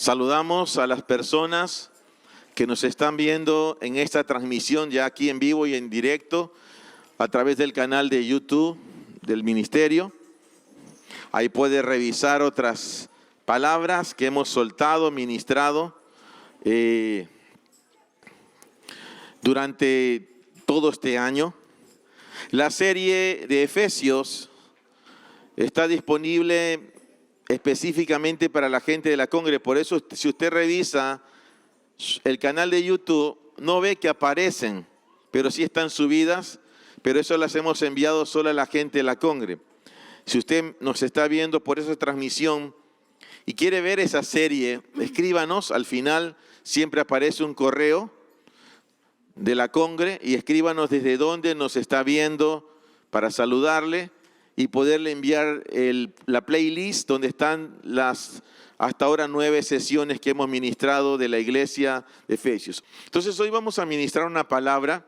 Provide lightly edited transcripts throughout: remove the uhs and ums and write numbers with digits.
Saludamos a las personas que nos están viendo en esta transmisión ya aquí en vivo y en directo a través del canal de YouTube del ministerio. Ahí puede revisar otras palabras que hemos soltado, ministrado durante todo este año. La serie de Efesios está disponible específicamente para la gente de la Congre. Por eso, si usted revisa el canal de YouTube, no ve que aparecen, pero sí están subidas, pero eso las hemos enviado solo a la gente de la Congre. Si usted nos está viendo por esa transmisión y quiere ver esa serie, escríbanos. Al final siempre aparece un correo de la Congre y escríbanos desde dónde nos está viendo para saludarle y poderle enviar la playlist donde están las hasta ahora 9 sesiones que hemos ministrado de la iglesia de Efesios. Entonces hoy vamos a ministrar una palabra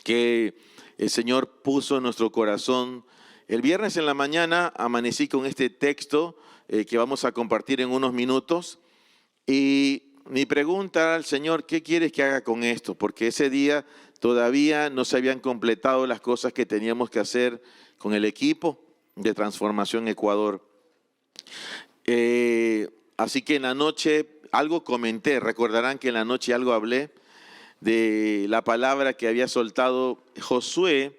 que el Señor puso en nuestro corazón. El viernes en la mañana amanecí con este texto que vamos a compartir en unos minutos. Y mi pregunta al Señor, ¿qué quieres que haga con esto? Porque ese día todavía no se habían completado las cosas que teníamos que hacer con el equipo de Transformación Ecuador. Así que en la noche algo comenté, recordarán que en la noche algo hablé de la palabra que había soltado Josué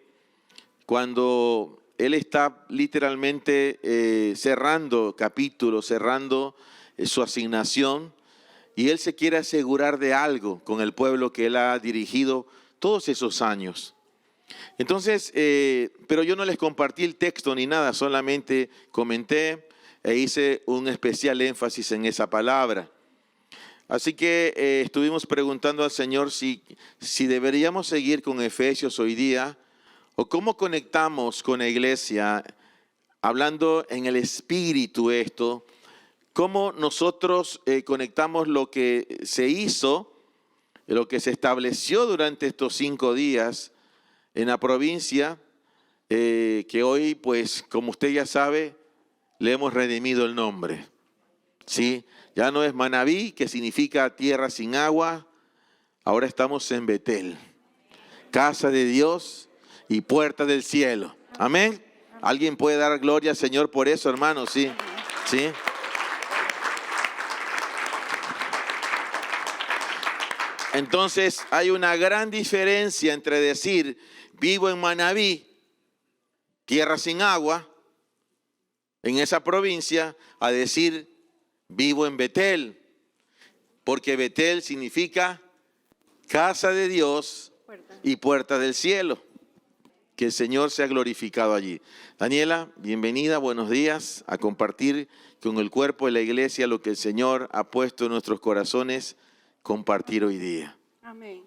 cuando él está literalmente cerrando capítulos, cerrando su asignación, y él se quiere asegurar de algo con el pueblo que él ha dirigido todos esos años. Entonces, pero yo no les compartí el texto ni nada, solamente comenté e hice un especial énfasis en esa palabra. Así que estuvimos preguntando al Señor si deberíamos seguir con Efesios hoy día o cómo conectamos con la iglesia, hablando en el espíritu esto, cómo nosotros conectamos lo que se hizo, lo que se estableció durante estos 5 días en la provincia, que hoy, pues, como usted ya sabe, le hemos redimido el nombre. ¿Sí? Ya no es Manabí, que significa tierra sin agua, ahora estamos en Betel, casa de Dios y puerta del cielo. Amén. ¿Alguien puede dar gloria al Señor por eso, hermano? Sí, sí. Entonces hay una gran diferencia entre decir vivo en Manabí, tierra sin agua, en esa provincia, a decir vivo en Betel, porque Betel significa casa de Dios y puerta del cielo. Que el Señor sea glorificado allí. Daniela, bienvenida, buenos días, a compartir con el cuerpo de la iglesia lo que el Señor ha puesto en nuestros corazones, compartir hoy día. Amén.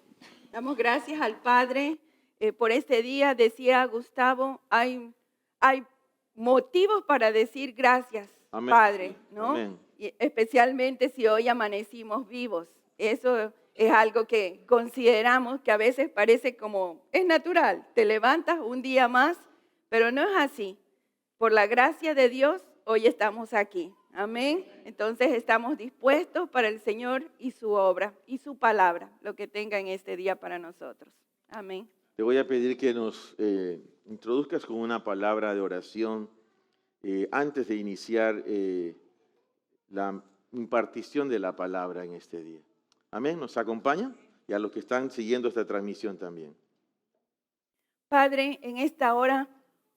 Damos gracias al Padre por este día. Decía Gustavo, hay motivos para decir gracias, Amén. Padre, ¿no? Amén. Y especialmente si hoy amanecimos vivos. Eso es algo que consideramos que a veces parece como, es natural, te levantas un día más, pero no es así. Por la gracia de Dios, hoy estamos aquí. Amén. Entonces estamos dispuestos para el Señor y su obra y su palabra, lo que tenga en este día para nosotros. Amén. Te voy a pedir que nos introduzcas con una palabra de oración antes de iniciar la impartición de la palabra en este día. Amén. ¿Nos acompaña? Y a los que están siguiendo esta transmisión también. Padre, en esta hora,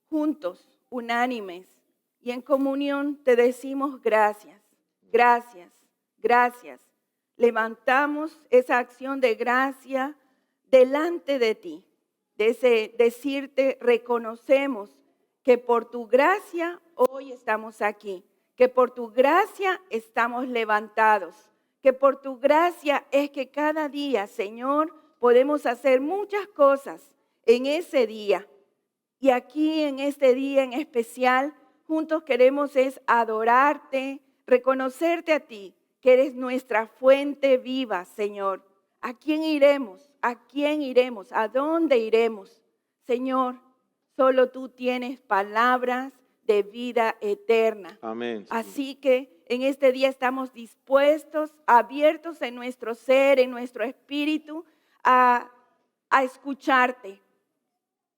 juntos, unánimes y en comunión te decimos gracias, gracias, gracias. Levantamos esa acción de gracia delante de ti. Decirte, reconocemos que por tu gracia hoy estamos aquí, que por tu gracia estamos levantados, que por tu gracia es que cada día, Señor, podemos hacer muchas cosas en ese día. Y aquí en este día en especial, juntos queremos es adorarte, reconocerte a ti, que eres nuestra fuente viva, Señor. ¿A quién iremos? ¿A quién iremos? ¿A dónde iremos? Señor, solo tú tienes palabras de vida eterna. Amén. Así que En este día estamos dispuestos, abiertos en nuestro ser, en nuestro espíritu, a escucharte.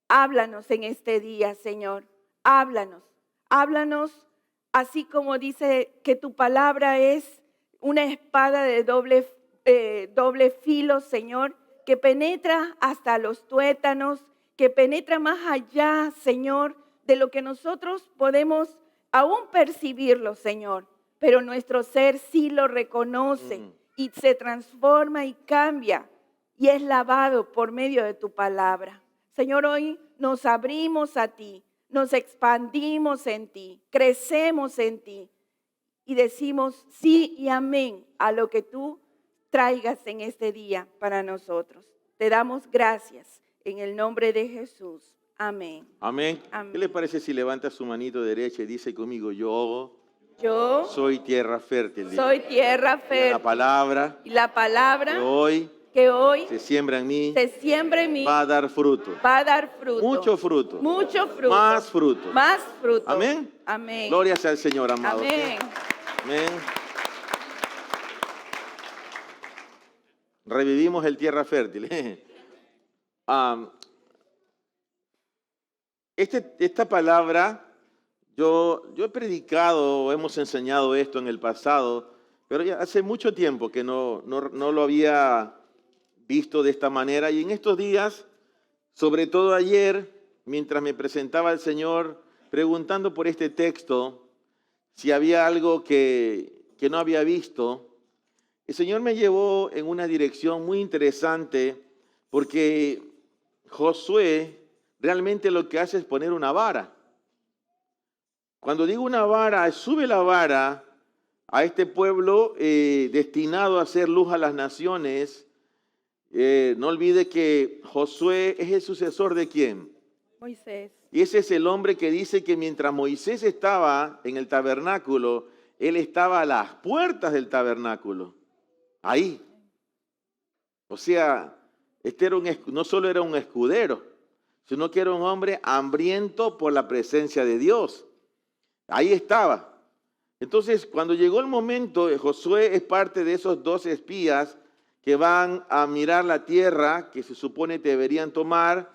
Háblanos en este día, Señor. Háblanos. Háblanos así como dice que tu palabra es una espada de doble filo, Señor, que penetra hasta los tuétanos, que penetra más allá, Señor, de lo que nosotros podemos aún percibirlo, Señor. Pero nuestro ser sí lo reconoce y se transforma y cambia y es lavado por medio de tu palabra. Señor, hoy nos abrimos a ti, nos expandimos en ti, crecemos en ti y decimos sí y amén a lo que tú traigas en este día para nosotros. Te damos gracias en el nombre de Jesús. Amén. Amén. Amén. ¿Qué le parece si levanta su manito derecha y dice conmigo, yo Yo soy tierra fértil? soy tierra fértil. La palabra Y la palabra que hoy se siembra en mí se siembra en mí va a dar fruto. va a dar fruto. Mucho fruto. Mucho fruto. Más fruto. Más fruto. Amén. Amén. Gloria sea al Señor, amado. Amén. Amén. Revivimos el tierra fértil. Esta palabra, yo he predicado, hemos enseñado esto en el pasado, pero ya hace mucho tiempo que no lo había visto de esta manera. Y en estos días, sobre todo ayer, mientras me presentaba al Señor, preguntando por este texto, si había algo que no había visto, el Señor me llevó en una dirección muy interesante, porque Josué realmente lo que hace es poner una vara. Cuando digo una vara, sube la vara a este pueblo destinado a hacer luz a las naciones. No olvide que Josué es el sucesor de ¿quién? Moisés. Y ese es el hombre que dice que mientras Moisés estaba en el tabernáculo, él estaba a las puertas del tabernáculo. Ahí. O sea, no solo era un escudero, sino que era un hombre hambriento por la presencia de Dios. Ahí estaba. Entonces, cuando llegó el momento, Josué es parte de esos 12 espías que van a mirar la tierra que se supone deberían tomar,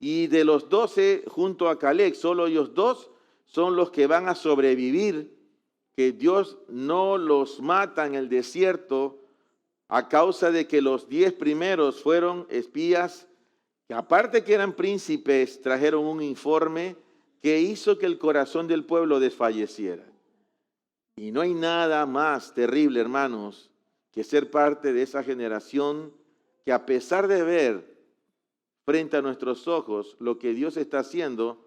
y de los 12, junto a Caleb, solo ellos 2 son los que van a sobrevivir, que Dios no los mata en el desierto a causa de que los 10 primeros fueron espías que, aparte que eran príncipes, trajeron un informe que hizo que el corazón del pueblo desfalleciera. Y no hay nada más terrible, hermanos, que ser parte de esa generación que, a pesar de ver frente a nuestros ojos lo que Dios está haciendo,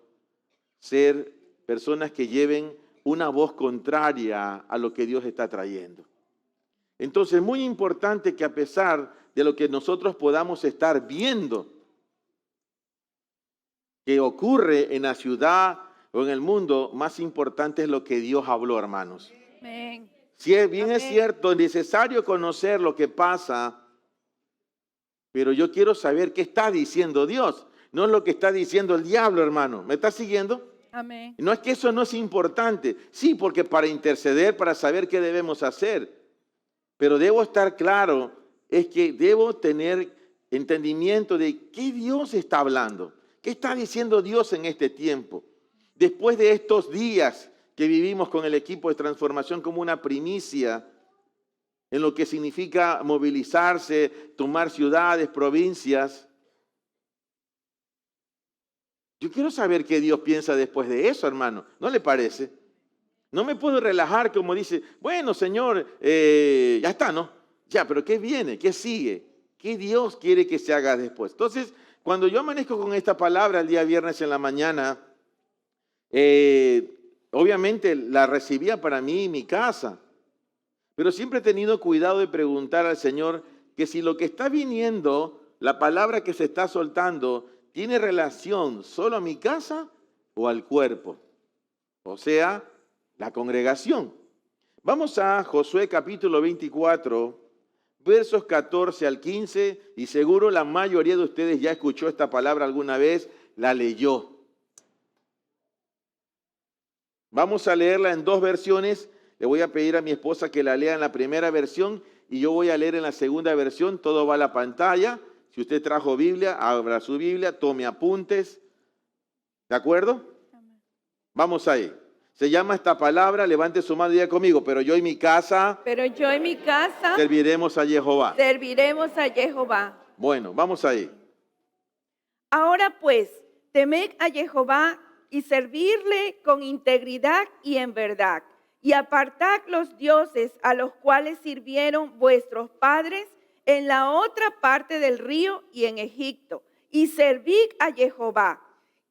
ser personas que lleven una voz contraria a lo que Dios está trayendo. Entonces, es muy importante que, a pesar de lo que nosotros podamos estar viendo que ocurre en la ciudad o en el mundo, más importante es lo que Dios habló, hermanos. Amén. Si es bien, Amén. es cierto, es necesario conocer lo que pasa, pero yo quiero saber qué está diciendo Dios, no lo que está diciendo el diablo, hermano. ¿Me está siguiendo? Amén. No es que eso no es importante. Sí, porque para interceder, para saber qué debemos hacer. Pero debo estar claro, es que debo tener entendimiento de qué Dios está hablando. ¿Qué está diciendo Dios en este tiempo? Después de estos días que vivimos con el equipo de transformación como una primicia, en lo que significa movilizarse, tomar ciudades, provincias. Yo quiero saber qué Dios piensa después de eso, hermano. ¿No le parece? No me puedo relajar como dice, bueno, Señor, ya está, ¿no? Ya, pero ¿qué viene? ¿Qué sigue? ¿Qué Dios quiere que se haga después? Entonces, cuando yo amanezco con esta palabra el día viernes en la mañana, obviamente la recibía para mí y mi casa. Pero siempre he tenido cuidado de preguntar al Señor que si lo que está viniendo, la palabra que se está soltando, tiene relación solo a mi casa o al cuerpo. O sea, la congregación. Vamos a Josué capítulo 24, versos 14 al 15, y seguro la mayoría de ustedes ya escuchó esta palabra alguna vez, la leyó. Vamos a leerla en dos versiones Le voy a pedir a mi esposa que la lea en la primera versión y yo voy a leer en la segunda versión. Todo va a la pantalla. Si usted trajo Biblia, abra su Biblia, tome apuntes. ¿De acuerdo? Vamos ahí. Se llama esta palabra, levante su mano y diga conmigo, pero yo y mi casa Pero yo en mi casa serviremos a Jehová. serviremos a Jehová. Bueno, vamos ahí. Ahora pues, temed a Jehová y servirle con integridad y en verdad, y apartad los dioses a los cuales sirvieron vuestros padres en la otra parte del río y en Egipto, y servid a Jehová.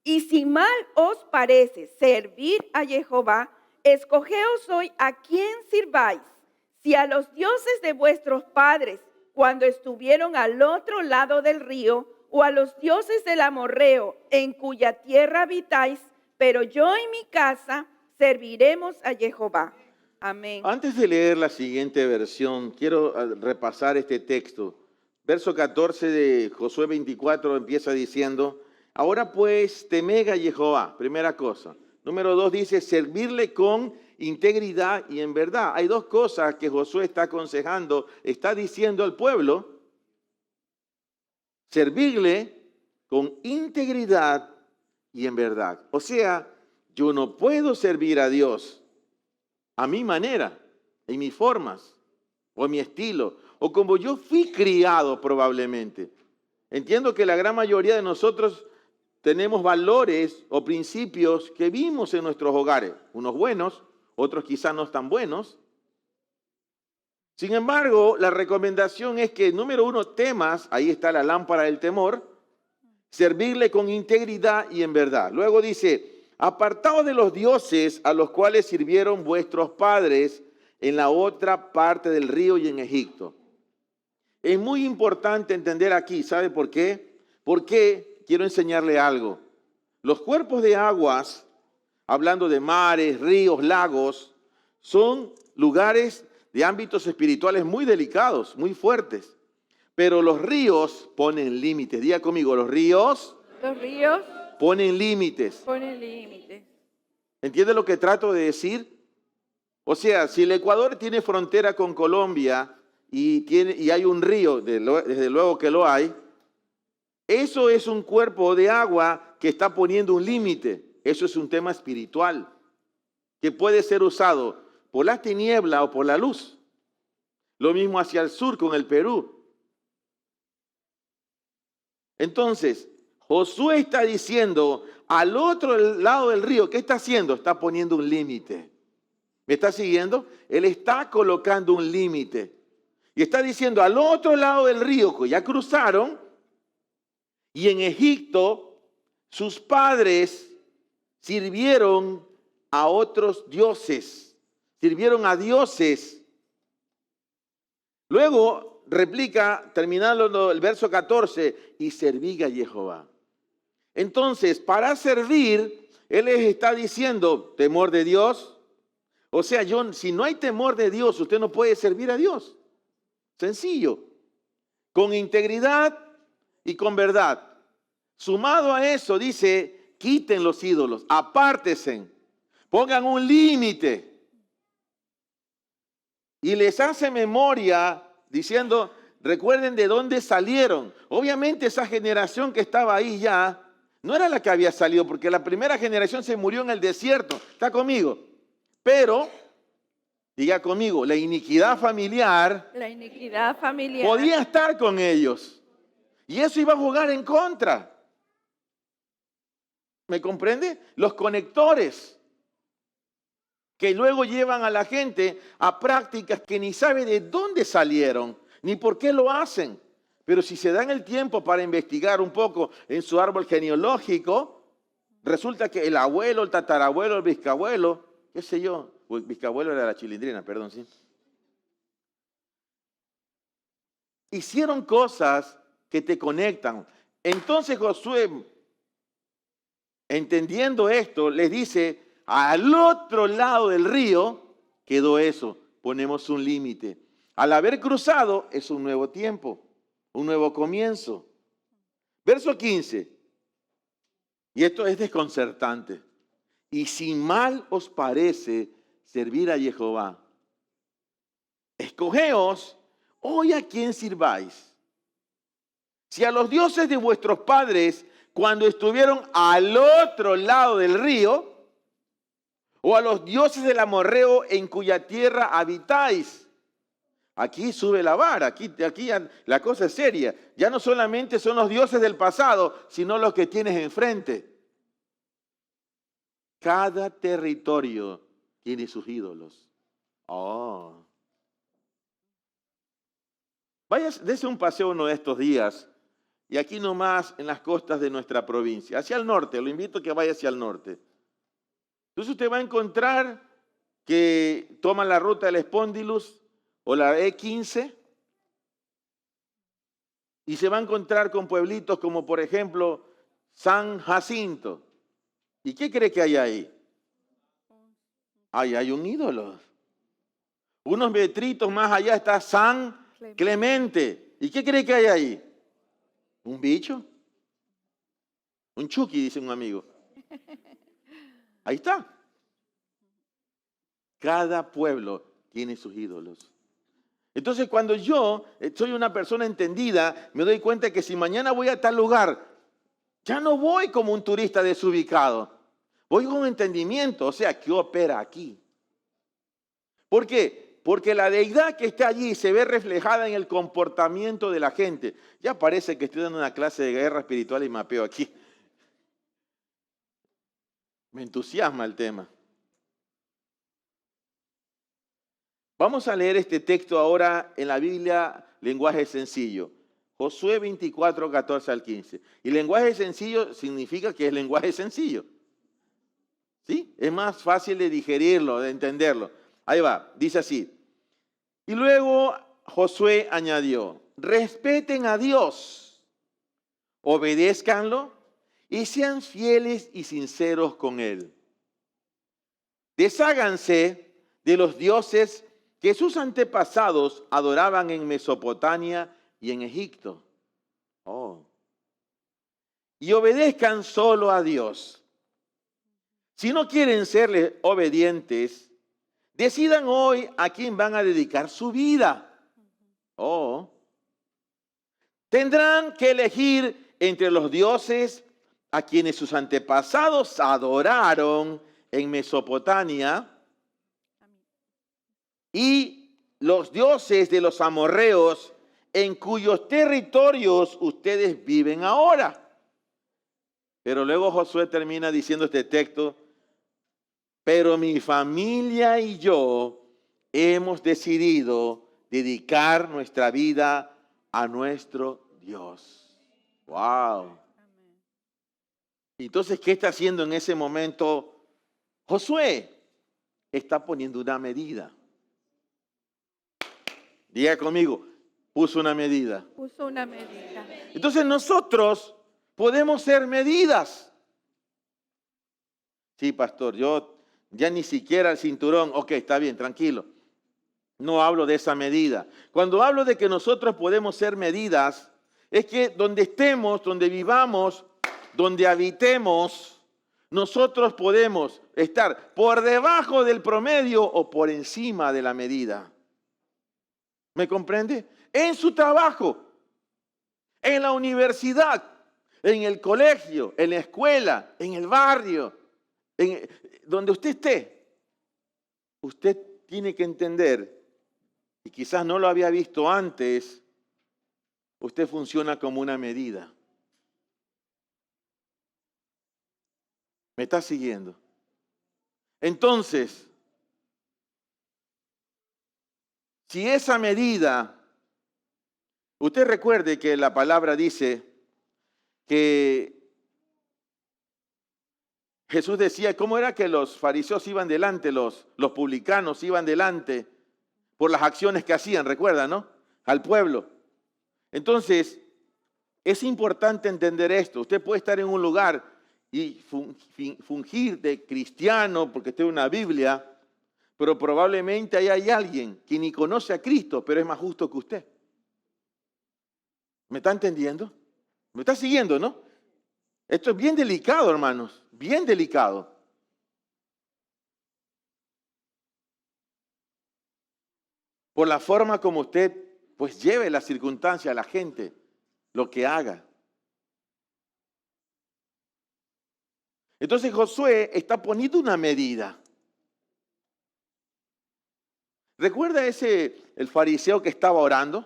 Y si mal os parece servir a Jehová, escogeos hoy a quién sirváis, si a los dioses de vuestros padres cuando estuvieron al otro lado del río, o a los dioses del amorreo en cuya tierra habitáis, pero yo y mi casa serviremos a Jehová. Amén. Antes de leer la siguiente versión, quiero repasar este texto. Verso 14 de Josué 24 empieza diciendo, ahora pues temed a Jehová, primera cosa. Número 2 dice, servirle con integridad y en verdad. Hay dos cosas que Josué está aconsejando, está diciendo al pueblo. Servirle con integridad y en verdad. O sea, yo no puedo servir a Dios a mi manera, en mis formas, o en mi estilo, o como yo fui criado probablemente. Entiendo que la gran mayoría de nosotros tenemos valores o principios que vimos en nuestros hogares, unos buenos, otros quizás no tan buenos. Sin embargo, la recomendación es que, número 1, temas, ahí está la lámpara del temor, servirle con integridad y en verdad. Luego dice, apartaos de los dioses a los cuales sirvieron vuestros padres en la otra parte del río y en Egipto. Es muy importante entender aquí, ¿sabe por qué? Porque quiero enseñarle algo. Los cuerpos de aguas, hablando de mares, ríos, lagos, son lugares de ámbitos espirituales muy delicados, muy fuertes. Pero los ríos ponen límites. Diga conmigo, los ríos ponen límites. ¿Entiende lo que trato de decir? O sea, si el Ecuador tiene frontera con Colombia y hay un río, desde luego que lo hay, eso es un cuerpo de agua que está poniendo un límite. Eso es un tema espiritual que puede ser usado por la tiniebla o por la luz. Lo mismo hacia el sur con el Perú. Entonces, Josué está diciendo, al otro lado del río, ¿qué está haciendo? Está poniendo un límite. ¿Me está siguiendo? Él está colocando un límite. Y está diciendo, al otro lado del río, que ya cruzaron, y en Egipto, sus padres sirvieron a otros dioses. Sirvieron a dioses. Luego replica, terminando el verso 14, y serví a Jehová. Entonces, para servir, Él les está diciendo, temor de Dios. O sea, si no hay temor de Dios, usted no puede servir a Dios. Sencillo. Con integridad y con verdad. Sumado a eso, dice, quiten los ídolos, apártense, pongan un límite. Y les hace memoria diciendo, recuerden de dónde salieron. Obviamente esa generación que estaba ahí ya, no era la que había salido, porque la primera generación se murió en el desierto. ¿Está conmigo? Pero, diga conmigo, la iniquidad familiar podía estar con ellos. Y eso iba a jugar en contra. ¿Me comprende? Los conectores que luego llevan a la gente a prácticas que ni sabe de dónde salieron, ni por qué lo hacen. Pero si se dan el tiempo para investigar un poco en su árbol genealógico, resulta que el abuelo, el tatarabuelo, el bisabuelo, qué sé yo, el bisabuelo era la chilindrina, perdón, sí. Hicieron cosas que te conectan. Entonces Josué, entendiendo esto, les dice, al otro lado del río quedó eso, ponemos un límite. Al haber cruzado es un nuevo tiempo, un nuevo comienzo. Verso 15, y esto es desconcertante. Y si mal os parece servir a Jehová. Escogeos hoy a quién sirváis. Si a los dioses de vuestros padres, cuando estuvieron al otro lado del río, o a los dioses del amorreo en cuya tierra habitáis. Aquí sube la vara, aquí ya la cosa es seria. Ya no solamente son los dioses del pasado, sino los que tienes enfrente. Cada territorio tiene sus ídolos. Oh. Vaya, dése un paseo uno de estos días. Y aquí nomás en las costas de nuestra provincia, hacia el norte, lo invito a que vaya hacia el norte. Entonces usted va a encontrar que toma la ruta del Espóndilus o la E15 y se va a encontrar con pueblitos como por ejemplo San Jacinto. ¿Y qué cree que hay ahí? Hay un ídolo. Unos metritos más allá está San Clemente. ¿Y qué cree que hay ahí? ¿Un bicho? Un chuki, dice un amigo. Ahí está. Cada pueblo tiene sus ídolos. Entonces, cuando yo soy una persona entendida, me doy cuenta que si mañana voy a tal lugar, ya no voy como un turista desubicado. Voy con entendimiento, o sea, ¿qué opera aquí? ¿Por qué? Porque la deidad que está allí se ve reflejada en el comportamiento de la gente. Ya parece que estoy dando una clase de guerra espiritual y mapeo aquí. Me entusiasma el tema. Vamos a leer este texto ahora en la Biblia, lenguaje sencillo. Josué 24, 14 al 15. Y lenguaje sencillo significa que es lenguaje sencillo. ¿Sí? Es más fácil de digerirlo, de entenderlo. Ahí va, dice así. Y luego Josué añadió, respeten a Dios, obedézcanlo y sean fieles y sinceros con Él. Desháganse de los dioses que sus antepasados adoraban en Mesopotamia y en Egipto. Oh. Y obedezcan solo a Dios. Si no quieren serle obedientes, decidan hoy a quién van a dedicar su vida. Oh. Tendrán que elegir entre los dioses a quienes sus antepasados adoraron en Mesopotamia y los dioses de los amorreos en cuyos territorios ustedes viven ahora. Pero luego Josué termina diciendo este texto, pero mi familia y yo hemos decidido dedicar nuestra vida a nuestro Dios. ¡Wow! Entonces, ¿qué está haciendo en ese momento Josué? Está poniendo una medida. Diga conmigo, puso una medida. Puso una medida. Entonces nosotros podemos ser medidas. Sí, pastor, yo ya ni siquiera el cinturón. Ok, está bien, tranquilo. No hablo de esa medida. Cuando hablo de que nosotros podemos ser medidas, es que donde estemos, donde vivamos, donde habitemos, nosotros podemos estar por debajo del promedio o por encima de la medida. ¿Me comprende? En su trabajo, en la universidad, en el colegio, en la escuela, en el barrio, donde usted esté, usted tiene que entender, y quizás no lo había visto antes, usted funciona como una medida. ¿Me está siguiendo? Entonces, si esa medida, usted recuerde que la palabra dice que Jesús decía, ¿cómo era que los fariseos iban delante, los publicanos iban delante por las acciones que hacían? Recuerda, ¿no? Al pueblo. Entonces, es importante entender esto. Usted puede estar en un lugar y fungir de cristiano porque tiene una Biblia, pero probablemente ahí hay alguien que ni conoce a Cristo, pero es más justo que usted. ¿Me está entendiendo? ¿Me está siguiendo, no? Esto es bien delicado, hermanos, bien delicado. por la forma como usted pues lleve la circunstancia a la gente, lo que haga. Entonces Josué está poniendo una medida. ¿Recuerda el fariseo que estaba orando?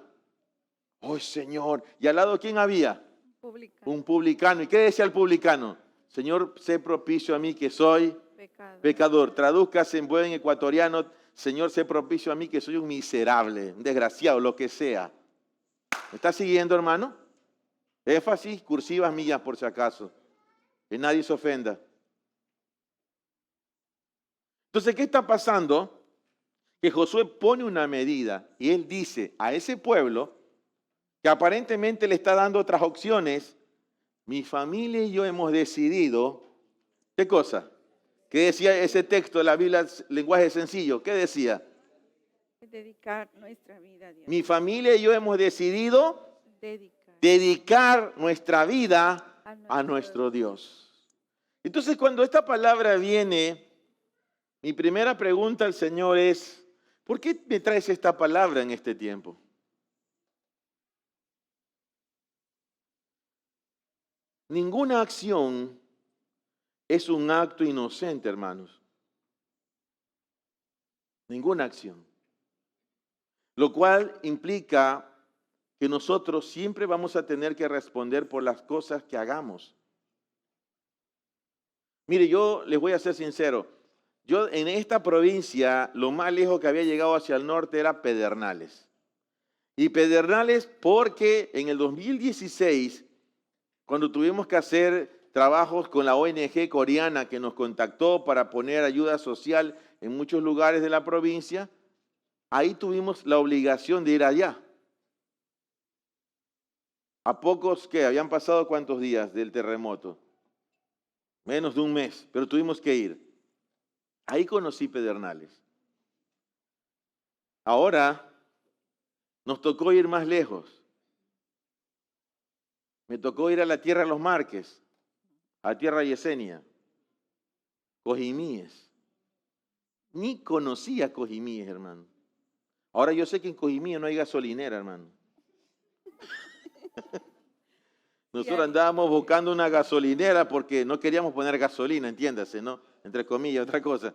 ¡Oh, Señor! ¿Y al lado quién había? Publicano. Un publicano. ¿Y qué decía el publicano? Señor, sé propicio a mí que soy pecador. Tradúzcase en buen ecuatoriano, Señor, sé propicio a mí que soy un miserable, un desgraciado, lo que sea. ¿Me está siguiendo, hermano? Énfasis, cursivas, millas, por si acaso. Que nadie se ofenda. Entonces, ¿qué está pasando? Que Josué pone una medida y él dice a ese pueblo que aparentemente le está dando otras opciones. Mi familia y yo hemos decidido, ¿qué cosa? ¿Qué decía ese texto de la Biblia, lenguaje sencillo? ¿Qué decía? Dedicar nuestra vida a Dios. Mi familia y yo hemos decidido dedicar nuestra vida a nuestro Dios. Entonces, cuando esta palabra viene, mi primera pregunta al Señor es, ¿por qué me traes esta palabra en este tiempo? Ninguna acción es un acto inocente, hermanos. Ninguna acción. Lo cual implica que nosotros siempre vamos a tener que responder por las cosas que hagamos. Mire, yo les voy a ser sincero. Yo en esta provincia, lo más lejos que había llegado hacia el norte era Pedernales. Y Pedernales porque en el 2016, cuando tuvimos que hacer trabajos con la ONG coreana que nos contactó para poner ayuda social en muchos lugares de la provincia, ahí tuvimos la obligación de ir allá. ¿A pocos que habían pasado cuántos días del terremoto? Menos de un mes, pero tuvimos que ir. Ahí conocí Pedernales. Ahora nos tocó ir más lejos. Me tocó ir a la Tierra de los Marques, a Tierra Yesenia, Cojimíes. Ni conocía Cojimíes, hermano. Ahora yo sé que en Cojimíes no hay gasolinera, hermano. Nosotros andábamos buscando una gasolinera porque no queríamos poner gasolina, entiéndase, ¿no? Entre comillas, otra cosa.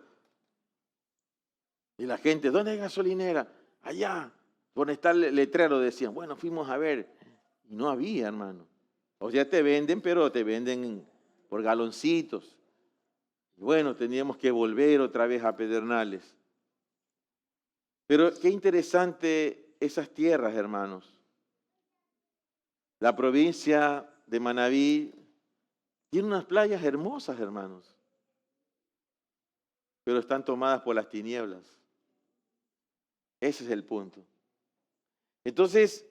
Y la gente, ¿dónde hay gasolinera? Allá, donde está el letrero, decían. Bueno, fuimos a ver y no había, hermano. O sea, te venden, pero te venden por galoncitos. Y bueno, teníamos que volver otra vez a Pedernales. Pero qué interesante esas tierras, hermanos. La provincia de Manabí tiene unas playas hermosas, hermanos, pero están tomadas por las tinieblas. Ese es el punto. Entonces,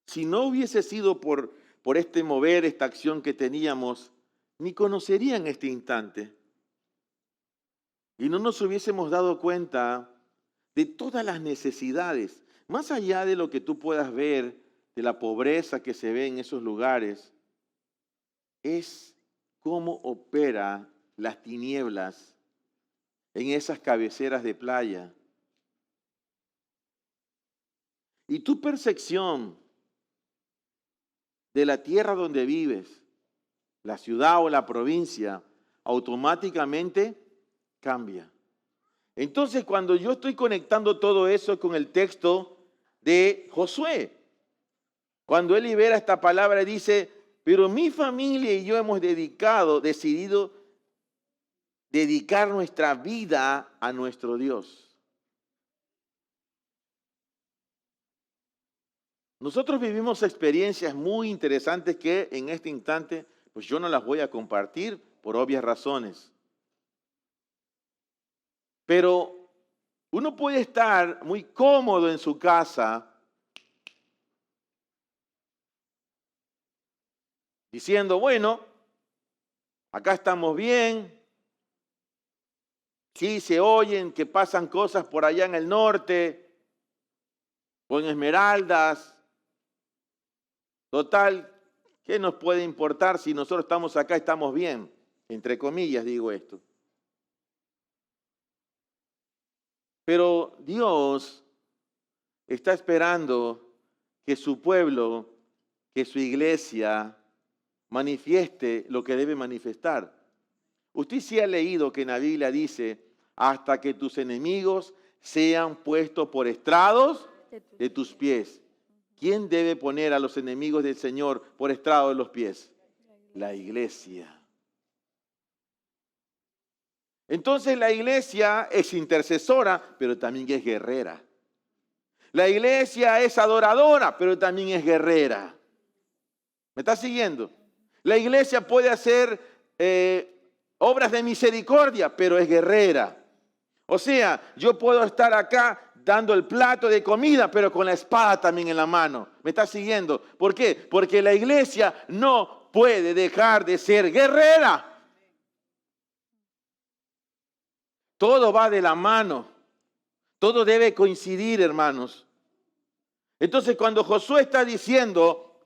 si no hubiese sido por este mover, esta acción que teníamos, ni conocerían este instante. Y no nos hubiésemos dado cuenta de todas las necesidades, más allá de lo que tú puedas ver, de la pobreza que se ve en esos lugares, es cómo opera las tinieblas en esas cabeceras de playa. Y tu percepción de la tierra donde vives, la ciudad o la provincia, automáticamente cambia. Entonces, cuando yo estoy conectando todo eso con el texto de Josué, cuando él libera esta palabra, dice, pero mi familia y yo hemos decidido dedicar nuestra vida a nuestro Dios. Nosotros vivimos experiencias muy interesantes que en este instante, pues yo no las voy a compartir por obvias razones. Pero uno puede estar muy cómodo en su casa diciendo, bueno, acá estamos bien, sí se oyen que pasan cosas por allá en el norte, o en Esmeraldas, total, ¿qué nos puede importar si nosotros estamos acá, estamos bien? Entre comillas digo esto. Pero Dios está esperando que su pueblo, que su iglesia manifieste lo que debe manifestar. Usted sí ha leído que en la Biblia dice, hasta que tus enemigos sean puestos por estrados de tus pies. ¿Quién debe poner a los enemigos del Señor por estrado de los pies? La iglesia. Entonces la iglesia es intercesora, pero también es guerrera. La iglesia es adoradora, pero también es guerrera. ¿Me está siguiendo? La iglesia puede hacer obras de misericordia, pero es guerrera. O sea, yo puedo estar acá dando el plato de comida, pero con la espada también en la mano. ¿Me está siguiendo? ¿Por qué? Porque la iglesia no puede dejar de ser guerrera. Todo va de la mano. Todo debe coincidir, hermanos. Entonces, cuando Josué está diciendo,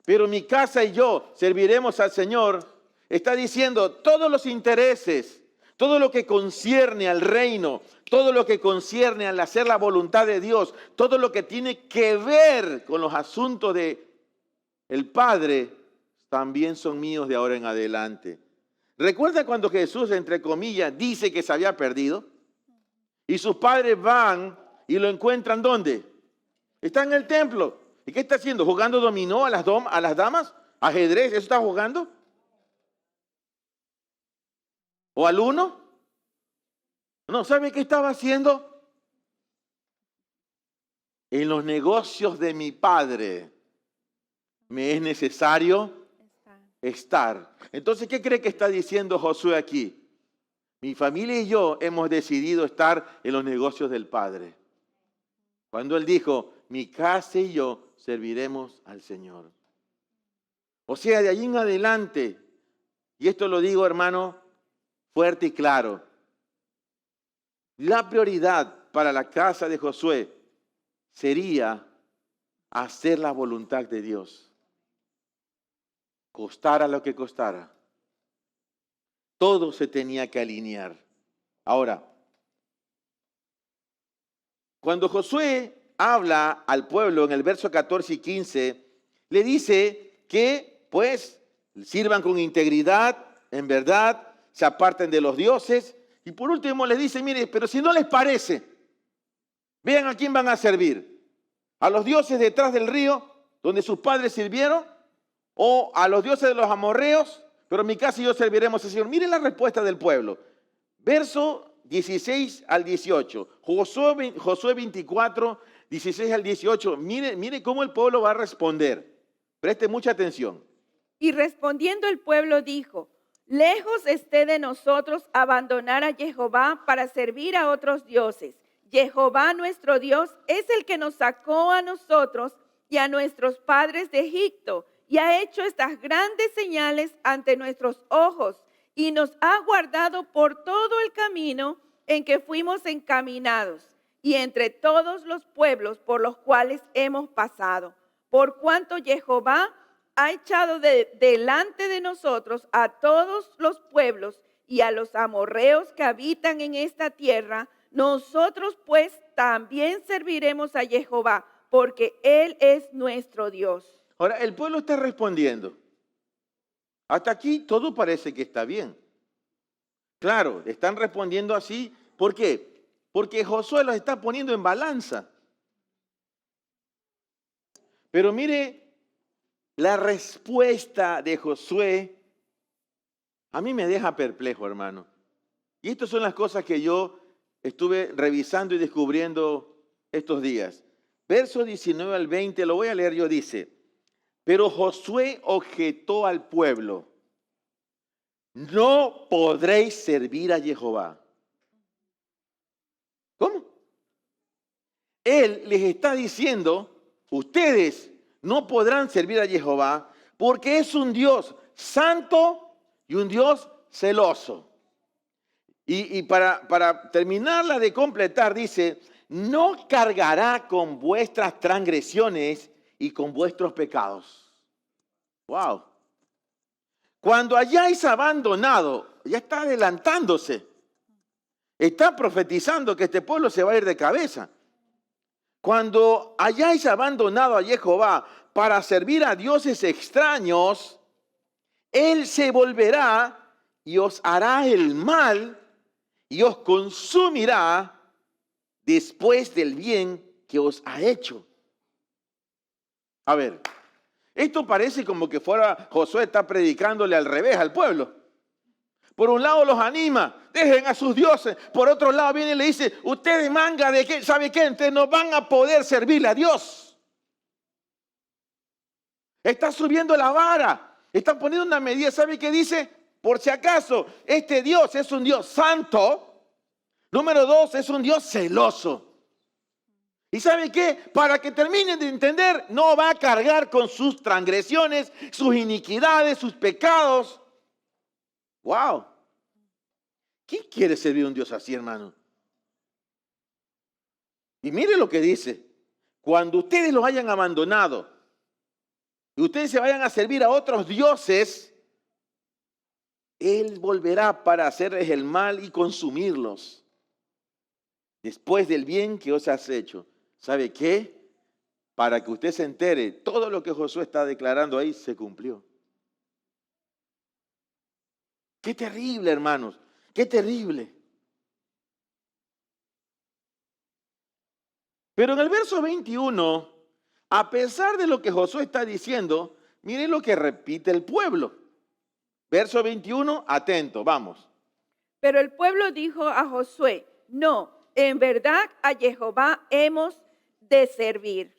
pero mi casa y yo serviremos al Señor, está diciendo todos los intereses, todo lo que concierne al reino, todo lo que concierne al hacer la voluntad de Dios, todo lo que tiene que ver con los asuntos de el Padre, también son míos de ahora en adelante. ¿Recuerda cuando Jesús, entre comillas, dice que se había perdido? Y sus padres van y lo encuentran ¿dónde? Está en el templo. ¿Y qué está haciendo? ¿Jugando dominó a las damas? ¿Ajedrez? ¿Eso está jugando? ¿O al uno? No, ¿sabe qué estaba haciendo? En los negocios de mi Padre me es necesario estar. Entonces, ¿qué cree que está diciendo Josué aquí? Mi familia y yo hemos decidido estar en los negocios del Padre. Cuando Él dijo, mi casa y yo serviremos al Señor. O sea, de allí en adelante, y esto lo digo, hermano, fuerte y claro, la prioridad para la casa de Josué sería hacer la voluntad de Dios. Costara lo que costara. Todo se tenía que alinear. Ahora, cuando Josué habla al pueblo en el verso 14 y 15, le dice que pues sirvan con integridad, en verdad, se aparten de los dioses. Y por último les dice, mire, pero si no les parece, vean a quién van a servir. ¿A los dioses detrás del río, donde sus padres sirvieron? ¿O a los dioses de los amorreos? Pero en mi casa y yo serviremos al Señor. Miren la respuesta del pueblo. Verso 16 al 18. Josué 24, 16 al 18. Mire cómo el pueblo va a responder. Preste mucha atención. Y respondiendo el pueblo dijo, lejos esté de nosotros abandonar a Jehová para servir a otros dioses. Jehová nuestro Dios es el que nos sacó a nosotros y a nuestros padres de Egipto y ha hecho estas grandes señales ante nuestros ojos y nos ha guardado por todo el camino en que fuimos encaminados y entre todos los pueblos por los cuales hemos pasado. Por cuanto Jehová ha echado delante de nosotros a todos los pueblos y a los amorreos que habitan en esta tierra, nosotros pues también serviremos a Jehová, porque Él es nuestro Dios. Ahora, el pueblo está respondiendo. Hasta aquí todo parece que está bien. Claro, están respondiendo así. ¿Por qué? Porque Josué los está poniendo en balanza. Pero mire, la respuesta de Josué a mí me deja perplejo, hermano. Y estas son las cosas que yo estuve revisando y descubriendo estos días. Verso 19 al 20, lo voy a leer yo, dice, pero Josué objetó al pueblo, no podréis servir a Jehová. ¿Cómo? Él les está diciendo, ustedes no podrán servir a Jehová porque es un Dios santo y un Dios celoso. Y para terminarla de completar, dice, no cargará con vuestras transgresiones y con vuestros pecados. Wow. Cuando hayáis abandonado, ya está adelantándose. Está profetizando que este pueblo se va a ir de cabeza. Cuando hayáis abandonado a Jehová para servir a dioses extraños, Él se volverá y os hará el mal y os consumirá después del bien que os ha hecho. A ver, esto parece como que fuera Josué está predicándole al revés al pueblo. Por un lado los anima, dejen a sus dioses. Por otro lado viene y le dice, ustedes manga de qué, ¿sabe qué? Ustedes no van a poder servirle a Dios. Está subiendo la vara, está poniendo una medida. ¿Sabe qué dice? Por si acaso, este Dios es un Dios santo. Número 2, es un Dios celoso. ¿Y sabe qué? Para que terminen de entender, no va a cargar con sus transgresiones, sus iniquidades, sus pecados. ¡Wow! ¿Quién quiere servir a un Dios así, hermano? Y mire lo que dice. Cuando ustedes los hayan abandonado y ustedes se vayan a servir a otros dioses, Él volverá para hacerles el mal y consumirlos. Después del bien que os has hecho. ¿Sabe qué? Para que usted se entere, todo lo que Josué está declarando ahí se cumplió. Qué terrible, hermanos. Qué terrible. Pero en el verso 21, a pesar de lo que Josué está diciendo, miren lo que repite el pueblo. Verso 21, atento, vamos. Pero el pueblo dijo a Josué, no, en verdad a Jehová hemos de servir.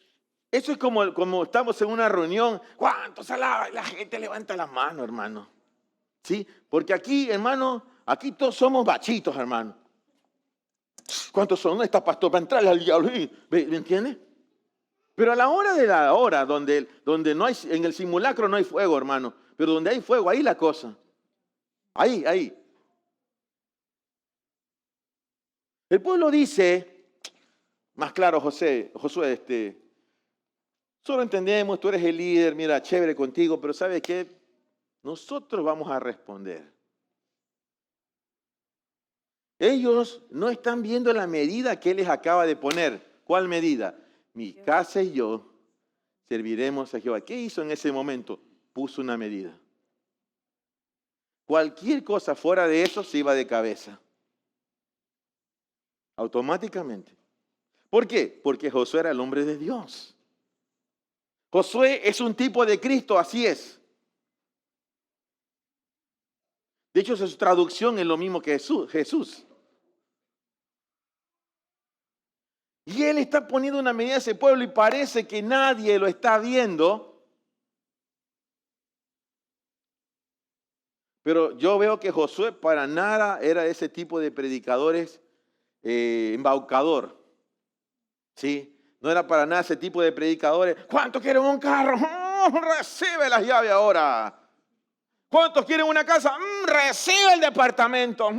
Eso es como estamos en una reunión. ¿Cuántos alaban? La gente levanta la mano, hermano. ¿Sí? Porque aquí, hermano, aquí todos somos bachitos, hermano. ¿Cuántos son? ¿Dónde está pastor? Para entrarle al diablo. ¿Me entiende? Pero a la hora de la hora, donde no hay, en el simulacro no hay fuego, hermano. Pero donde hay fuego, ahí la cosa. Ahí. El pueblo dice, más claro, Josué, solo entendemos, tú eres el líder, mira, chévere contigo, pero ¿sabes qué? Nosotros vamos a responder. Ellos no están viendo la medida que Él les acaba de poner. ¿Cuál medida? Mi casa y yo serviremos a Jehová. ¿Qué hizo en ese momento? Puso una medida. Cualquier cosa fuera de eso se iba de cabeza. Automáticamente. ¿Por qué? Porque Josué era el hombre de Dios. Josué es un tipo de Cristo, así es. De hecho, su traducción es lo mismo que Jesús. Y Él está poniendo una medida a ese pueblo y parece que nadie lo está viendo. Pero yo veo que Josué para nada era ese tipo de predicadores embaucador. ¿Sí? No era para nada ese tipo de predicadores. ¿Cuántos quieren un carro? Recibe las llaves ahora. ¿Cuántos quieren una casa? Recibe el departamento.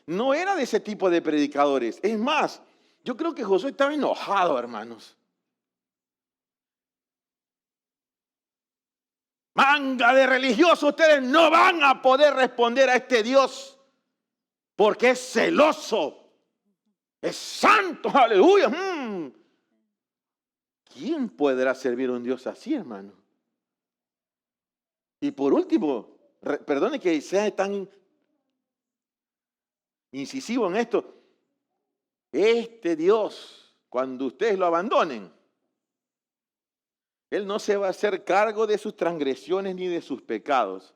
No era de ese tipo de predicadores. Es más, yo creo que Josué estaba enojado, hermanos. Manga de religiosos, ustedes no van a poder responder a este Dios porque es celoso, es santo, aleluya. ¿Quién podrá servir a un Dios así, hermano? Y por último, perdone que sea tan incisivo en esto, este Dios, cuando ustedes lo abandonen, Él no se va a hacer cargo de sus transgresiones ni de sus pecados.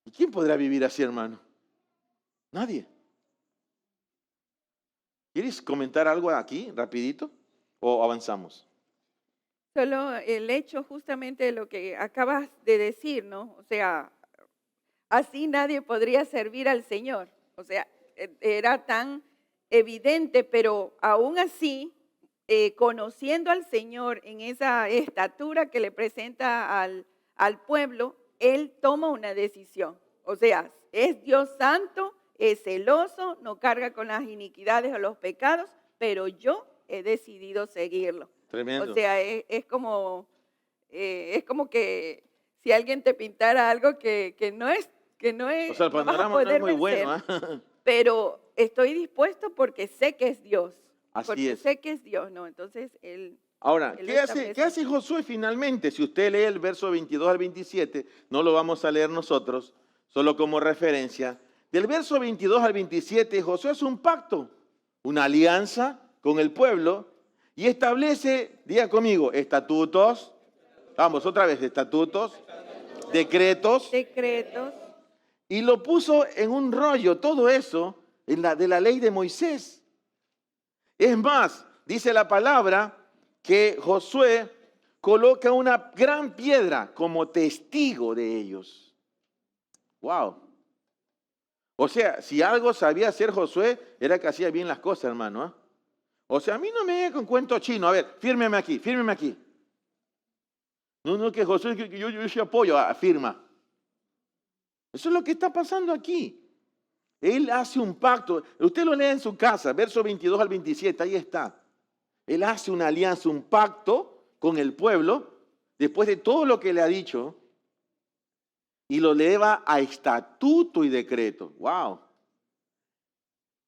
¿Y quién podrá vivir así, hermano? Nadie. ¿Quieres comentar algo aquí, rapidito? ¿O avanzamos? Solo el hecho justamente de lo que acabas de decir, ¿no? O sea, así nadie podría servir al Señor. O sea, era tan evidente, pero aún así, conociendo al Señor en esa estatura que le presenta al pueblo, Él toma una decisión. O sea, es Dios santo, es celoso, no carga con las iniquidades o los pecados, pero yo he decidido seguirlo. Tremendo. O sea, es como que si alguien te pintara algo que no es que no, O sea, el no vas a panorama no es poder muy vencer, bueno, ¿eh? pero estoy dispuesto porque sé que es Dios. Así Porque es. sé que es Dios, ¿no? Entonces Ahora, Él ¿qué establece. hace Josué finalmente? Si usted lee el verso 22 al 27, no lo vamos a leer nosotros, solo como referencia. Del verso 22 al 27, Josué hace un pacto, una alianza con el pueblo y establece, diga conmigo, estatutos, vamos otra vez, estatutos, decretos, Decretos. y lo puso en un rollo, todo eso, de la ley de Moisés. Es más, dice la palabra que Josué coloca una gran piedra como testigo de ellos. Wow. O sea, si algo sabía hacer Josué, era que hacía bien las cosas, hermano, ¿eh? O sea, a mí no me venga con cuento chino. A ver, fírmeme aquí, fírmeme aquí. No, no, que Josué, que yo sí apoyo, firma. Eso es lo que está pasando aquí. Él hace un pacto. Usted lo lee en su casa, verso 22 al 27, ahí está. Él hace una alianza, un pacto con el pueblo, después de todo lo que le ha dicho, y lo eleva a estatuto y decreto. ¡Wow!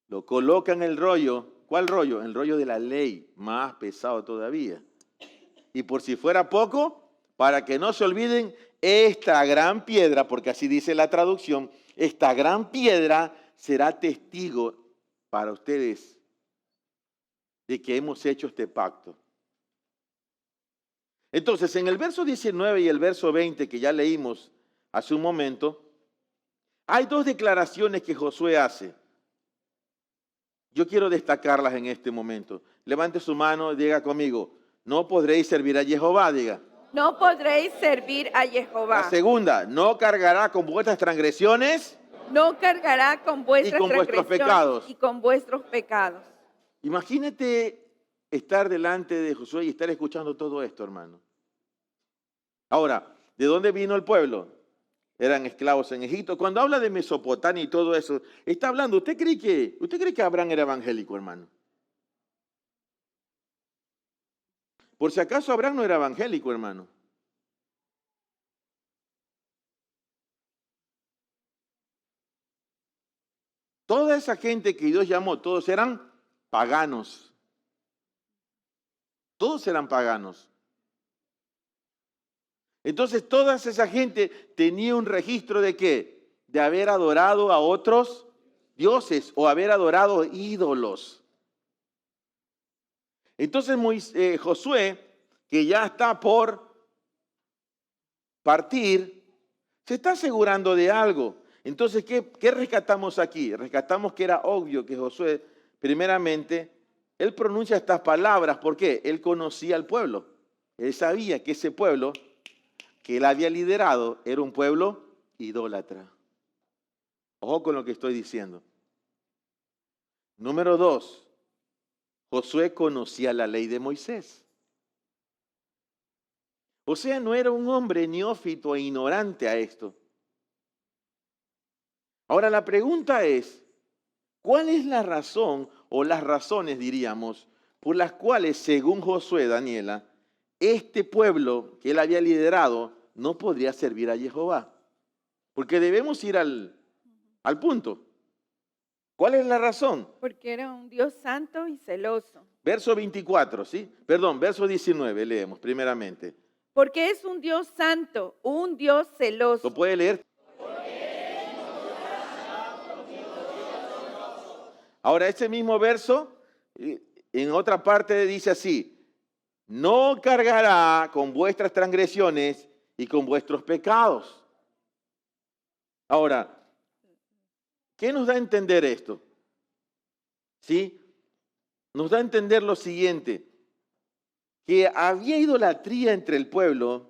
Lo coloca en el rollo. ¿Cuál rollo? El rollo de la ley, más pesado todavía. Y por si fuera poco, para que no se olviden, esta gran piedra, porque así dice la traducción, esta gran piedra será testigo para ustedes de que hemos hecho este pacto. Entonces, en el verso 19 y el verso 20 que ya leímos hace un momento, hay dos declaraciones que Josué hace. Yo quiero destacarlas en este momento. Levante su mano y diga conmigo, no podréis servir a Jehová, diga. No podréis servir a La Jehová. segunda, no cargará con vuestras transgresiones No cargará con vuestras con vuestros transgresiones pecados. y con vuestros pecados. Imagínate estar delante de Josué y estar escuchando todo esto, hermano. Ahora, ¿de dónde vino el pueblo? Eran esclavos en Egipto. Cuando habla de Mesopotamia y todo eso, está hablando, ¿usted cree que Abraham era evangélico, hermano? Por si acaso Abraham no era evangélico, hermano. Toda esa gente que Dios llamó, todos eran paganos. Todos eran paganos. Entonces, toda esa gente tenía un registro de ¿qué? De haber adorado a otros dioses o haber adorado ídolos. Entonces, Josué, que ya está por partir, se está asegurando de algo. Entonces, ¿qué rescatamos aquí? Rescatamos que era obvio que Josué, primeramente, él pronuncia estas palabras. ¿Por qué? Él conocía al pueblo. Él sabía que ese pueblo que él había liderado era un pueblo idólatra. Ojo con lo que estoy diciendo. Número 2, Josué conocía la ley de Moisés. O sea, no era un hombre neófito e ignorante a esto. Ahora la pregunta es, ¿cuál es la razón o las razones, diríamos, por las cuales, según Josué, Daniela, este pueblo que él había liderado no podría servir a Jehová? Porque debemos ir al punto. ¿Cuál es la razón? Porque era un Dios santo y celoso. Verso 24, ¿sí? Perdón, verso 19 leemos primeramente. Porque es un Dios santo, un Dios celoso. ¿Lo puede leer? Ahora, ese mismo verso, en otra parte dice así, no cargará con vuestras transgresiones y con vuestros pecados. Ahora, ¿qué nos da a entender esto? ¿Sí? Nos da a entender lo siguiente, que había idolatría entre el pueblo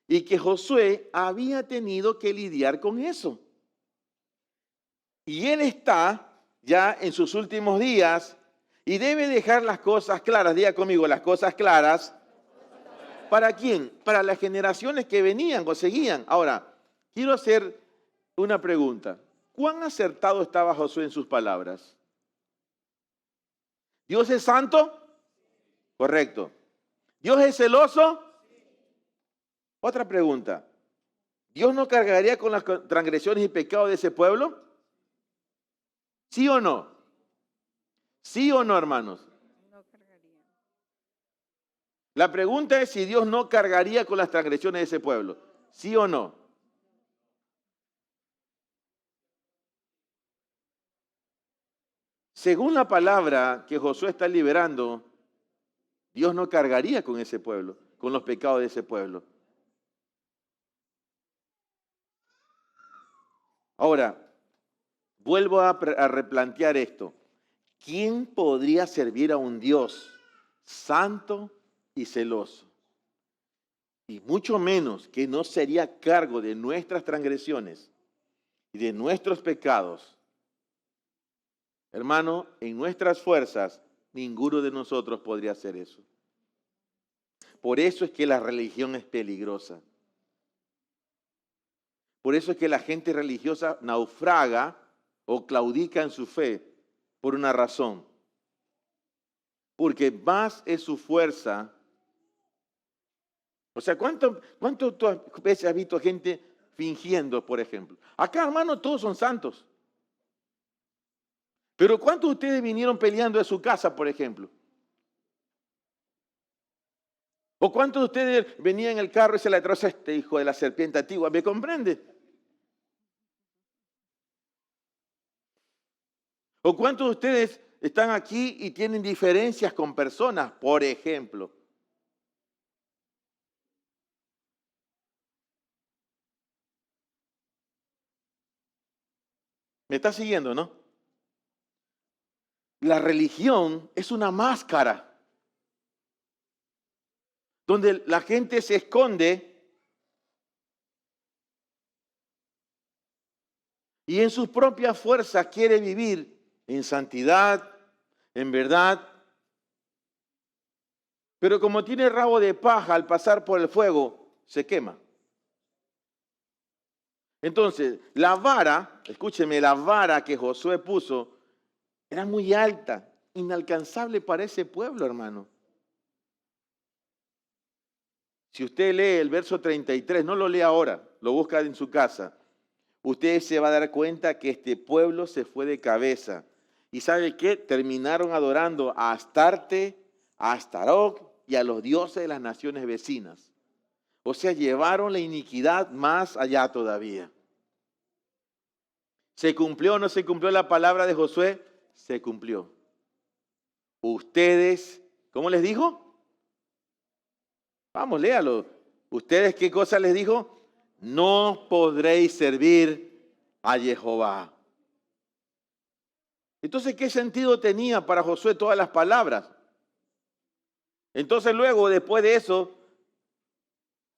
y que Josué había tenido que lidiar con eso. Y él está ya en sus últimos días y debe dejar las cosas claras, diga conmigo, las cosas claras. ¿Para quién? Para las generaciones que venían o seguían. Ahora, quiero hacer una pregunta. ¿Cuán acertado estaba Josué en sus palabras? ¿Dios es santo? Correcto. ¿Dios es celoso? Otra pregunta. ¿Dios no cargaría con las transgresiones y pecados de ese pueblo? ¿Sí o no? ¿Sí o no, hermanos? No cargaría. La pregunta es si Dios no cargaría con las transgresiones de ese pueblo. ¿Sí o no? Según la palabra que Josué está liberando, Dios no cargaría con ese pueblo, con los pecados de ese pueblo. Ahora, vuelvo a replantear esto. ¿Quién podría servir a un Dios santo y celoso? Y mucho menos que no sería cargo de nuestras transgresiones y de nuestros pecados. Hermano, en nuestras fuerzas, ninguno de nosotros podría hacer eso. Por eso es que la religión es peligrosa. Por eso es que la gente religiosa naufraga o claudica en su fe por una razón. Porque más es su fuerza. O sea, ¿cuánto veces has visto gente fingiendo, por ejemplo? Acá, hermano, todos son santos. Pero ¿cuántos de ustedes vinieron peleando de su casa, por ejemplo? ¿O cuántos de ustedes venían en el carro y se le atrasa este hijo de la serpiente antigua? ¿Me comprende? ¿O cuántos de ustedes están aquí y tienen diferencias con personas, por ejemplo? ¿Me está siguiendo, no? La religión es una máscara donde la gente se esconde y en sus propias fuerzas quiere vivir en santidad, en verdad. Pero como tiene rabo de paja al pasar por el fuego, se quema. Entonces, la vara, escúcheme, la vara que Josué puso era muy alta, inalcanzable para ese pueblo, hermano. Si usted lee el verso 33, no lo lee ahora, lo busca en su casa, usted se va a dar cuenta que este pueblo se fue de cabeza. ¿Y sabe qué? Terminaron adorando a Astarte, a Astaroth y a los dioses de las naciones vecinas. O sea, llevaron la iniquidad más allá todavía. ¿Se cumplió o no se cumplió la palabra de Josué? Se cumplió. Ustedes, ¿cómo les dijo? Vamos, léalo. ¿Ustedes qué cosa les dijo? No podréis servir a Jehová. Entonces, ¿qué sentido tenía para Josué todas las palabras? Entonces luego, después de eso,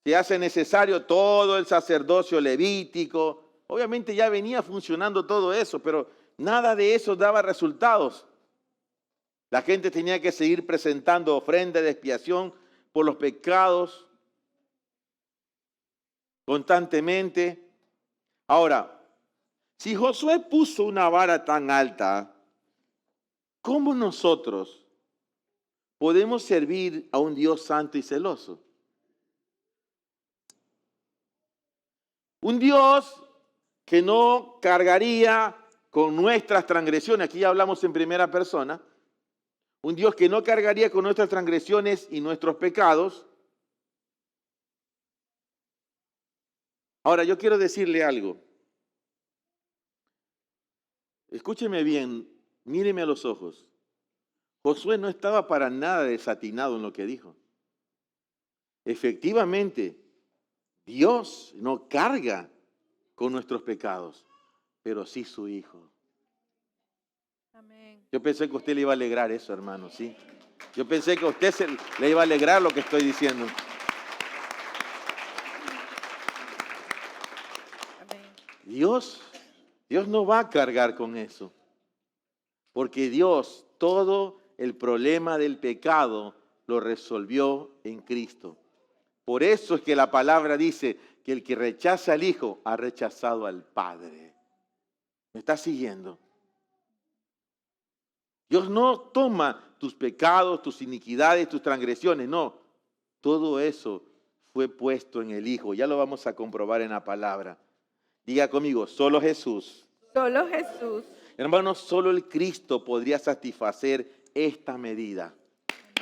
se hace necesario todo el sacerdocio levítico. Obviamente ya venía funcionando todo eso, pero nada de eso daba resultados. La gente tenía que seguir presentando ofrenda de expiación por los pecados constantemente. Ahora, si Josué puso una vara tan alta, ¿cómo nosotros podemos servir a un Dios santo y celoso? Un Dios que no cargaría con nuestras transgresiones. Aquí ya hablamos en primera persona. Un Dios que no cargaría con nuestras transgresiones y nuestros pecados. Ahora, yo quiero decirle algo. Escúcheme bien, míreme a los ojos. Josué no estaba para nada desatinado en lo que dijo. Efectivamente, Dios no carga con nuestros pecados, pero sí su Hijo. Amén. Yo pensé que a usted le iba a alegrar eso, hermano, ¿sí? Yo pensé que a usted le iba a alegrar lo que estoy diciendo. Amén. Dios no va a cargar con eso, porque Dios todo el problema del pecado lo resolvió en Cristo. Por eso es que la palabra dice que el que rechaza al Hijo ha rechazado al Padre. ¿Me está siguiendo? Dios no toma tus pecados, tus iniquidades, tus transgresiones, no. Todo eso fue puesto en el Hijo. Ya lo vamos a comprobar en la palabra. Diga conmigo, solo Jesús. Solo Jesús. Hermanos, solo el Cristo podría satisfacer esta medida.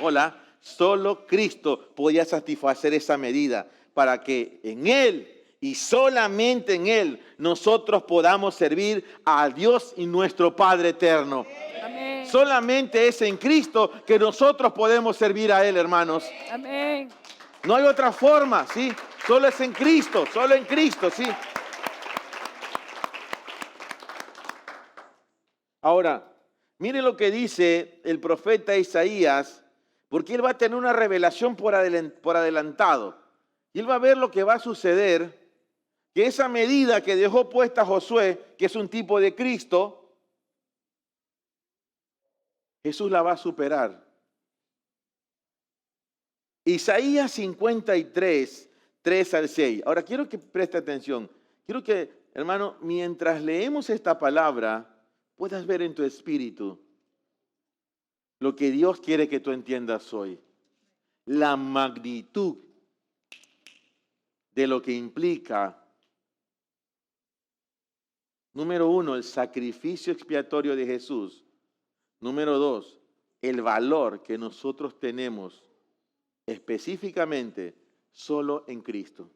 Hola, solo Cristo podía satisfacer esa medida para que en Él y solamente en Él nosotros podamos servir a Dios y nuestro Padre eterno. Amén. Solamente es en Cristo que nosotros podemos servir a Él, hermanos. Amén. No hay otra forma, ¿sí? Solo es en Cristo, ¿sí? Ahora, mire lo que dice el profeta Isaías, porque él va a tener una revelación por adelantado. Y él va a ver lo que va a suceder, que esa medida que dejó puesta Josué, que es un tipo de Cristo, Jesús la va a superar. Isaías 53, 3 al 6. Ahora quiero que preste atención. Quiero que, hermano, mientras leemos esta palabra, puedas ver en tu espíritu lo que Dios quiere que tú entiendas hoy. La magnitud de lo que implica, número 1, el sacrificio expiatorio de Jesús. Número 2, el valor que nosotros tenemos específicamente solo en Cristo.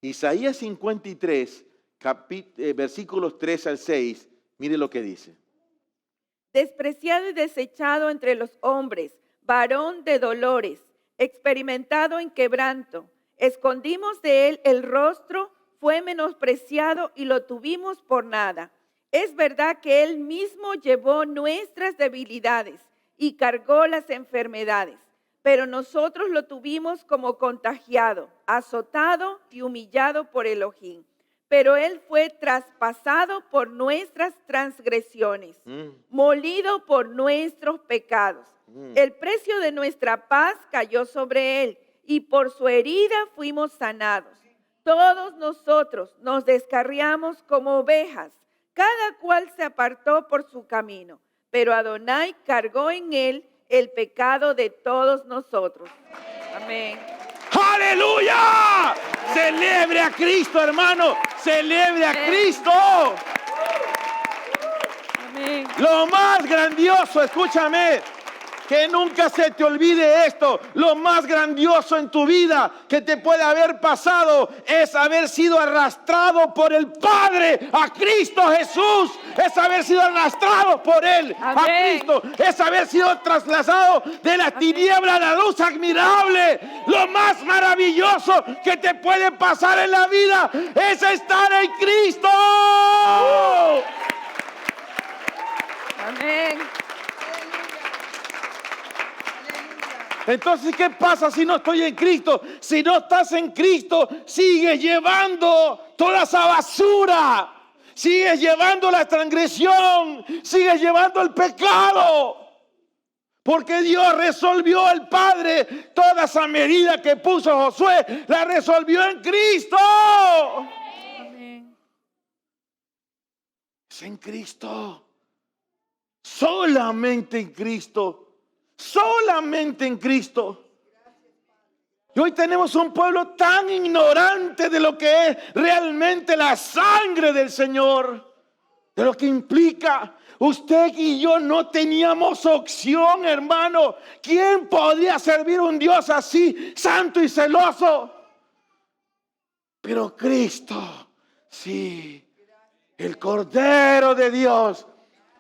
Isaías 53, versículos 3 al 6, mire lo que dice. Despreciado y desechado entre los hombres, varón de dolores, experimentado en quebranto. Escondimos de él el rostro, fue menospreciado y lo tuvimos por nada. Es verdad que él mismo llevó nuestras debilidades y cargó las enfermedades, pero nosotros lo tuvimos como contagiado, azotado y humillado por Elohim. Pero él fue traspasado por nuestras transgresiones, molido por nuestros pecados. El precio de nuestra paz cayó sobre él y por su herida fuimos sanados. Todos nosotros nos descarriamos como ovejas, cada cual se apartó por su camino, pero Adonai cargó en él el pecado de todos nosotros. Amén. ¡Aleluya! Celebre a Cristo, hermano. Celebre a Cristo. Amén. Lo más grandioso, escúchame, que nunca se te olvide esto. Lo más grandioso en tu vida que te puede haber pasado es haber sido arrastrado por el Padre a Cristo Jesús. Es haber sido arrastrado por Él a Cristo. Es haber sido trasladado de la tiniebla a la luz admirable. Lo más maravilloso que te puede pasar en la vida es estar en Cristo. Amén. Entonces, ¿qué pasa si no estoy en Cristo? Si no estás en Cristo, sigues llevando toda esa basura. Sigues llevando la transgresión. Sigues llevando el pecado. Porque Dios resolvió, el Padre, toda esa medida que puso Josué, la resolvió en Cristo. Amén. Es en Cristo. Solamente en Cristo. Solamente en Cristo. Y hoy tenemos un pueblo tan ignorante de lo que es realmente la sangre del Señor, de lo que implica. Usted y yo no teníamos opción, hermano. ¿Quién podía servir a un Dios así, santo y celoso? Pero Cristo, sí, el Cordero de Dios.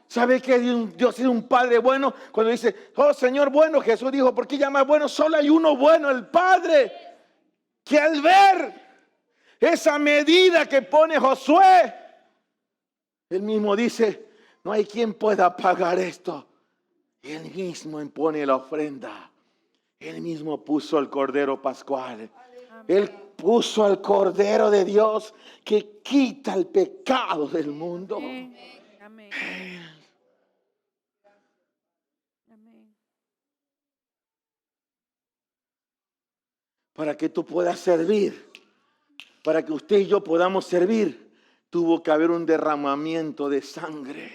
¿Sabe que Dios es un Padre bueno? Cuando dice, oh Señor bueno, Jesús dijo, ¿por qué llamas bueno? Solo hay uno bueno, el Padre. Que al ver esa medida que pone Josué, él mismo dice, no hay quien pueda pagar esto. Él mismo impone la ofrenda. Él mismo puso el Cordero Pascual. Él puso al Cordero de Dios que quita el pecado del mundo. Amén. Amén. Para que tú puedas servir, para que usted y yo podamos servir, tuvo que haber un derramamiento de sangre.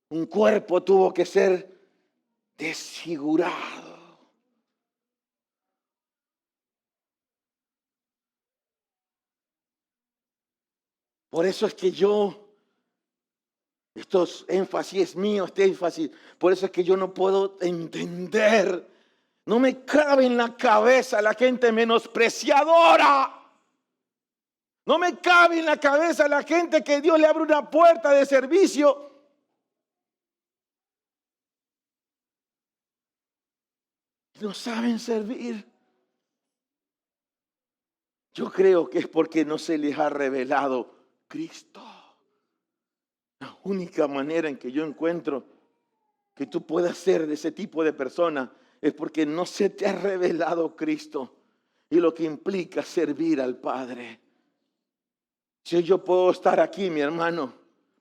Un cuerpo tuvo que ser desfigurado. Por eso es que estos énfasis es mío, este énfasis. Por eso es que yo no puedo entender. No me cabe en la cabeza la gente menospreciadora. No me cabe en la cabeza la gente que Dios le abre una puerta de servicio. No saben servir. Yo creo que es porque no se les ha revelado Cristo. La única manera en que yo encuentro que tú puedas ser de ese tipo de persona es porque no se te ha revelado Cristo y lo que implica servir al Padre. Si yo puedo estar aquí, mi hermano,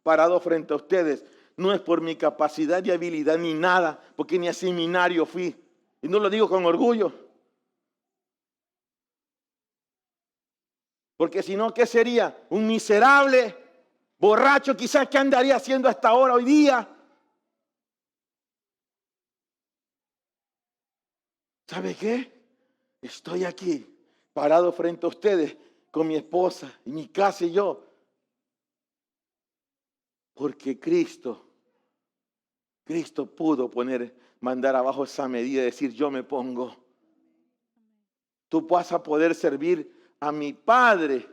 parado frente a ustedes, no es por mi capacidad y habilidad ni nada, porque ni a seminario fui. Y no lo digo con orgullo. Porque si no, ¿qué sería? Un miserable, borracho, quizás, ¿qué andaría haciendo hasta ahora, hoy día? ¿Sabe qué? Estoy aquí, parado frente a ustedes, con mi esposa, y mi casa y yo. Porque Cristo pudo mandar abajo esa medida y decir, yo me pongo. Tú vas a poder servir a mi Padre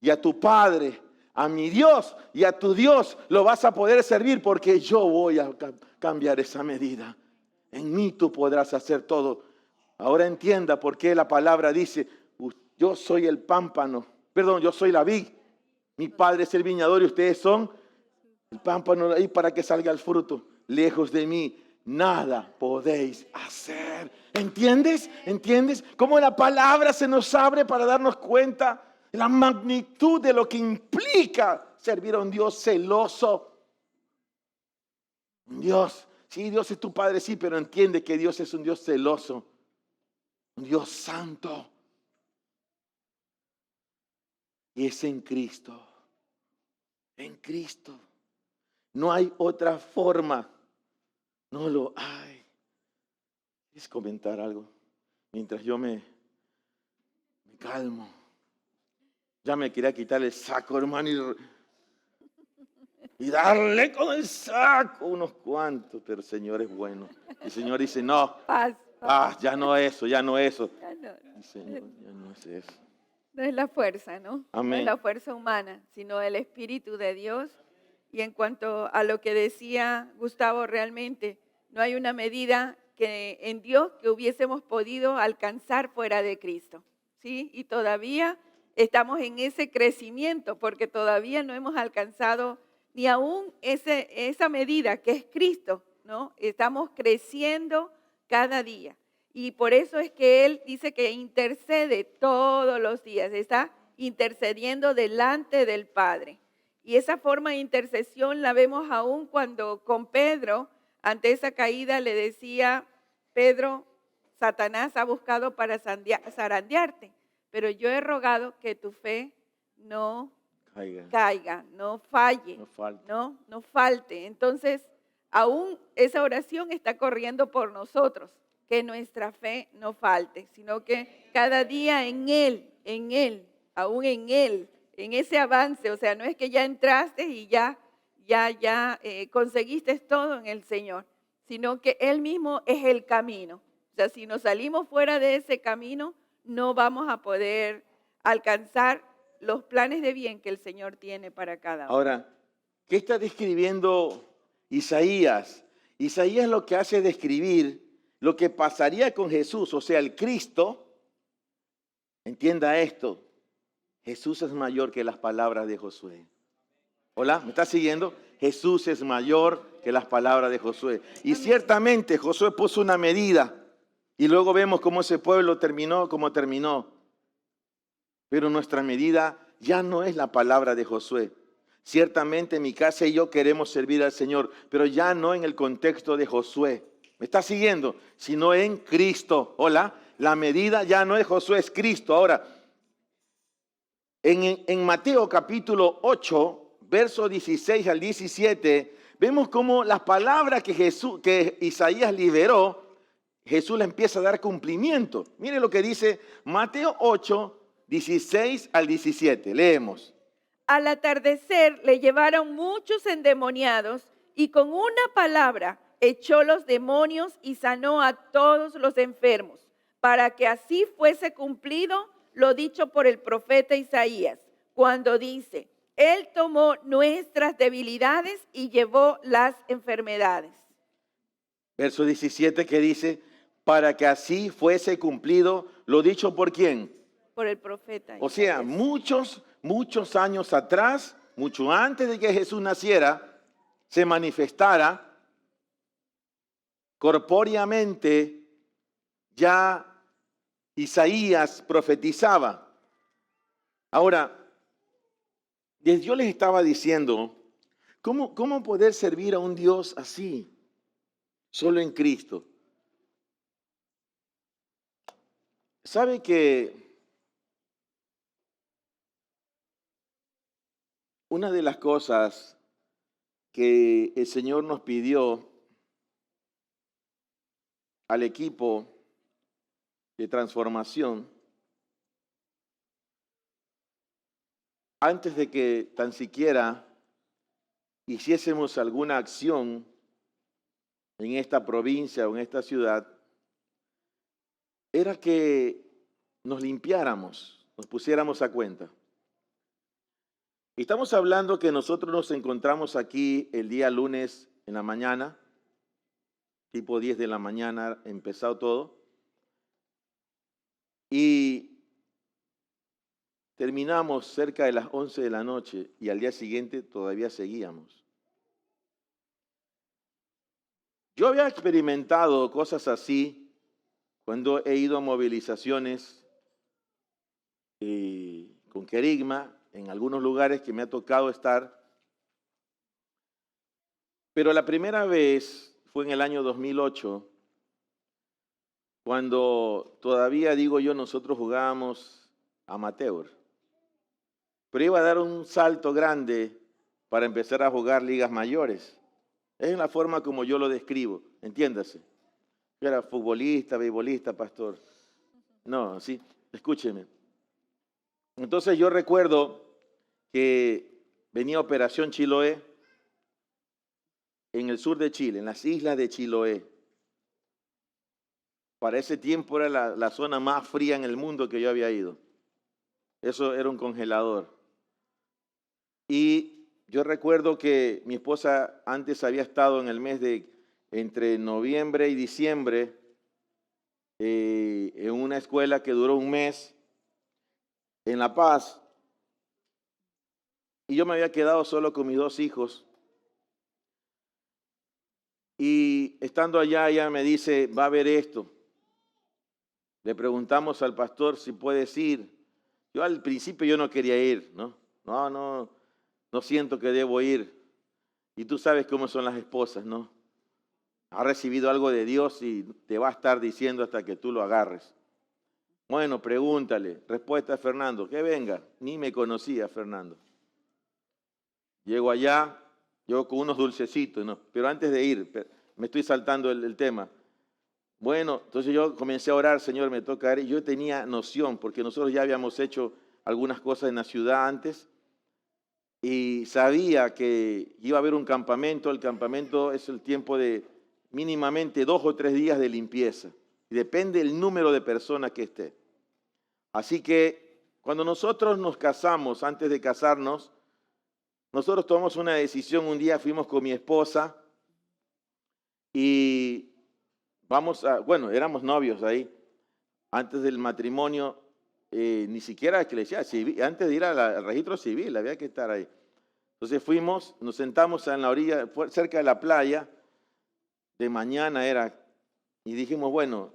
y a tu Padre, a mi Dios y a tu Dios. Lo vas a poder servir porque yo voy a cambiar esa medida. En mí tú podrás hacer todo. Ahora entienda por qué la palabra dice, yo soy el pámpano, yo soy la vid. Mi Padre es el viñador y ustedes son el pámpano ahí para que salga el fruto. Lejos de mí, nada podéis hacer. ¿Entiendes? ¿Entiendes? Cómo la palabra se nos abre para darnos cuenta de la magnitud de lo que implica servir a un Dios celoso. Un Dios, sí, Dios es tu Padre, sí, pero entiende que Dios es un Dios celoso. Un Dios santo. Y es en Cristo. En Cristo. No hay otra forma. No lo hay. ¿Quieres comentar algo? Mientras yo me calmo. Ya me quería quitar el saco, hermano, y darle con el saco unos cuantos, pero el Señor es bueno. El Señor dice, no, ya no eso. Ya no. El Señor, ya no es eso. No es la fuerza, ¿no? Amén. No es la fuerza humana, sino el Espíritu de Dios. Y en cuanto a lo que decía Gustavo, realmente no hay una medida que en Dios que hubiésemos podido alcanzar fuera de Cristo, ¿sí? Y todavía estamos en ese crecimiento porque todavía no hemos alcanzado ni aún esa medida que es Cristo, ¿no? Estamos creciendo cada día. Y por eso es que Él dice que intercede todos los días, está intercediendo delante del Padre. Y esa forma de intercesión la vemos aún cuando con Pedro, ante esa caída, le decía, Pedro, Satanás ha buscado para zarandearte, pero yo he rogado que tu fe no caiga, no falle, no falte. Entonces, aún esa oración está corriendo por nosotros, que nuestra fe no falte, sino que cada día en Él, aún en Él, en ese avance, o sea, no es que ya entraste y ya conseguiste todo en el Señor, sino que Él mismo es el camino. O sea, si nos salimos fuera de ese camino, no vamos a poder alcanzar los planes de bien que el Señor tiene para cada uno. Ahora, ¿qué está describiendo Isaías? Isaías lo que hace es describir lo que pasaría con Jesús, o sea, el Cristo. Entienda esto. Jesús es mayor que las palabras de Josué. Hola, ¿me estás siguiendo? Jesús es mayor que las palabras de Josué. Y ciertamente Josué puso una medida y luego vemos cómo ese pueblo terminó como terminó. Pero nuestra medida ya no es la palabra de Josué. Ciertamente mi casa y yo queremos servir al Señor, pero ya no en el contexto de Josué. ¿Me estás siguiendo? Sino en Cristo. Hola, la medida ya no es Josué, es Cristo. Ahora, en Mateo capítulo 8, versos 16 al 17, vemos cómo las palabras que Isaías liberó, Jesús le empieza a dar cumplimiento. Mire lo que dice Mateo 8, 16 al 17. Leemos. Al atardecer le llevaron muchos endemoniados y con una palabra echó los demonios y sanó a todos los enfermos, para que así fuese cumplido lo dicho por el profeta Isaías, cuando dice: Él tomó nuestras debilidades y llevó las enfermedades. Verso 17 que dice, para que así fuese cumplido lo dicho por ¿quién? Por el profeta O sea, Isaías. muchos años atrás, mucho antes de que Jesús naciera, se manifestara corpóreamente, ya Isaías profetizaba. Ahora, yo les estaba diciendo, ¿cómo poder servir a un Dios así? Solo en Cristo. ¿Sabe que una de las cosas que el Señor nos pidió al equipo de transformación, antes de que tan siquiera hiciésemos alguna acción en esta provincia o en esta ciudad, era que nos limpiáramos, nos pusiéramos a cuenta? Estamos hablando que nosotros nos encontramos aquí el día lunes en la mañana, tipo 10 de la mañana, empezado todo, y terminamos cerca de las 11 de la noche y al día siguiente todavía seguíamos. Yo había experimentado cosas así cuando he ido a movilizaciones con querigma en algunos lugares que me ha tocado estar. Pero la primera vez fue en el año 2008, cuando todavía, digo yo, nosotros jugábamos amateur. Pero iba a dar un salto grande para empezar a jugar ligas mayores. Es la forma como yo lo describo, entiéndase. Yo era futbolista, beisbolista, pastor. No, sí, escúcheme. Entonces yo recuerdo que venía Operación Chiloé en el sur de Chile, en las islas de Chiloé. Para ese tiempo era la zona más fría en el mundo que yo había ido. Eso era un congelador. Y yo recuerdo que mi esposa antes había estado en el mes de entre noviembre y diciembre en una escuela que duró un mes en La Paz. Y yo me había quedado solo con mis dos hijos. Y estando allá, ella me dice, va a haber esto. Le preguntamos al pastor si puedes ir. Yo al principio yo no quería ir, ¿no? No siento que debo ir. Y tú sabes cómo son las esposas, ¿no? Ha recibido algo de Dios y te va a estar diciendo hasta que tú lo agarres. Bueno, pregúntale. Respuesta a Fernando, que venga. Ni me conocía Fernando. Llego allá, yo con unos dulcecitos, ¿no? Pero antes de ir, me estoy saltando el tema. Bueno, entonces yo comencé a orar, Señor, me toca ir. Yo tenía noción, porque nosotros ya habíamos hecho algunas cosas en la ciudad antes, y sabía que iba a haber un campamento. El campamento es el tiempo de mínimamente 2 o 3 días de limpieza, y depende del número de personas que esté. Así que cuando nosotros nos casamos, antes de casarnos, nosotros tomamos una decisión. Un día fuimos con mi esposa y éramos novios ahí. Antes del matrimonio, ni siquiera eclesial, antes de ir al registro civil, había que estar ahí. Entonces fuimos, nos sentamos en la orilla, cerca de la playa, de mañana era, y dijimos, bueno,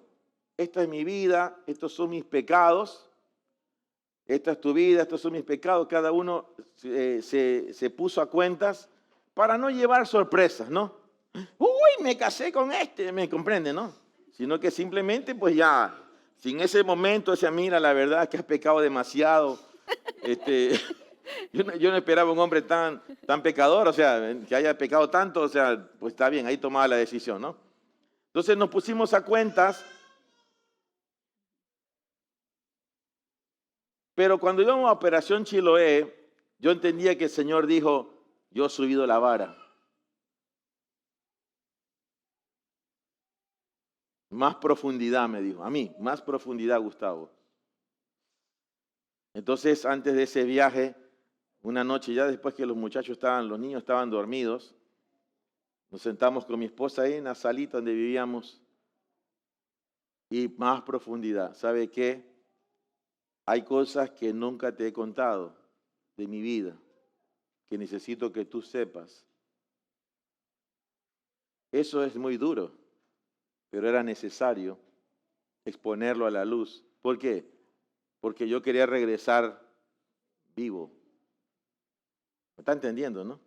esta es mi vida, estos son mis pecados, esta es tu vida, estos son mis pecados. Cada uno se puso a cuentas para no llevar sorpresas, ¿no? Uy, me casé con este, me comprende, ¿no? Sino que simplemente, pues ya, si en ese momento decía, mira, la verdad es que has pecado demasiado. Yo no esperaba un hombre tan pecador, o sea, que haya pecado tanto, o sea, pues está bien, ahí tomaba la decisión, ¿no? Entonces nos pusimos a cuentas. Pero cuando íbamos a Operación Chiloé, yo entendía que el Señor dijo, yo he subido la vara. Más profundidad, me dijo. A mí, más profundidad, Gustavo. Entonces, antes de ese viaje, una noche, ya después que los niños estaban dormidos, nos sentamos con mi esposa ahí en la salita donde vivíamos y más profundidad. ¿Sabe qué? Hay cosas que nunca te he contado de mi vida que necesito que tú sepas. Eso es muy duro, pero era necesario exponerlo a la luz. ¿Por qué? Porque yo quería regresar vivo. ¿Me está entendiendo, no?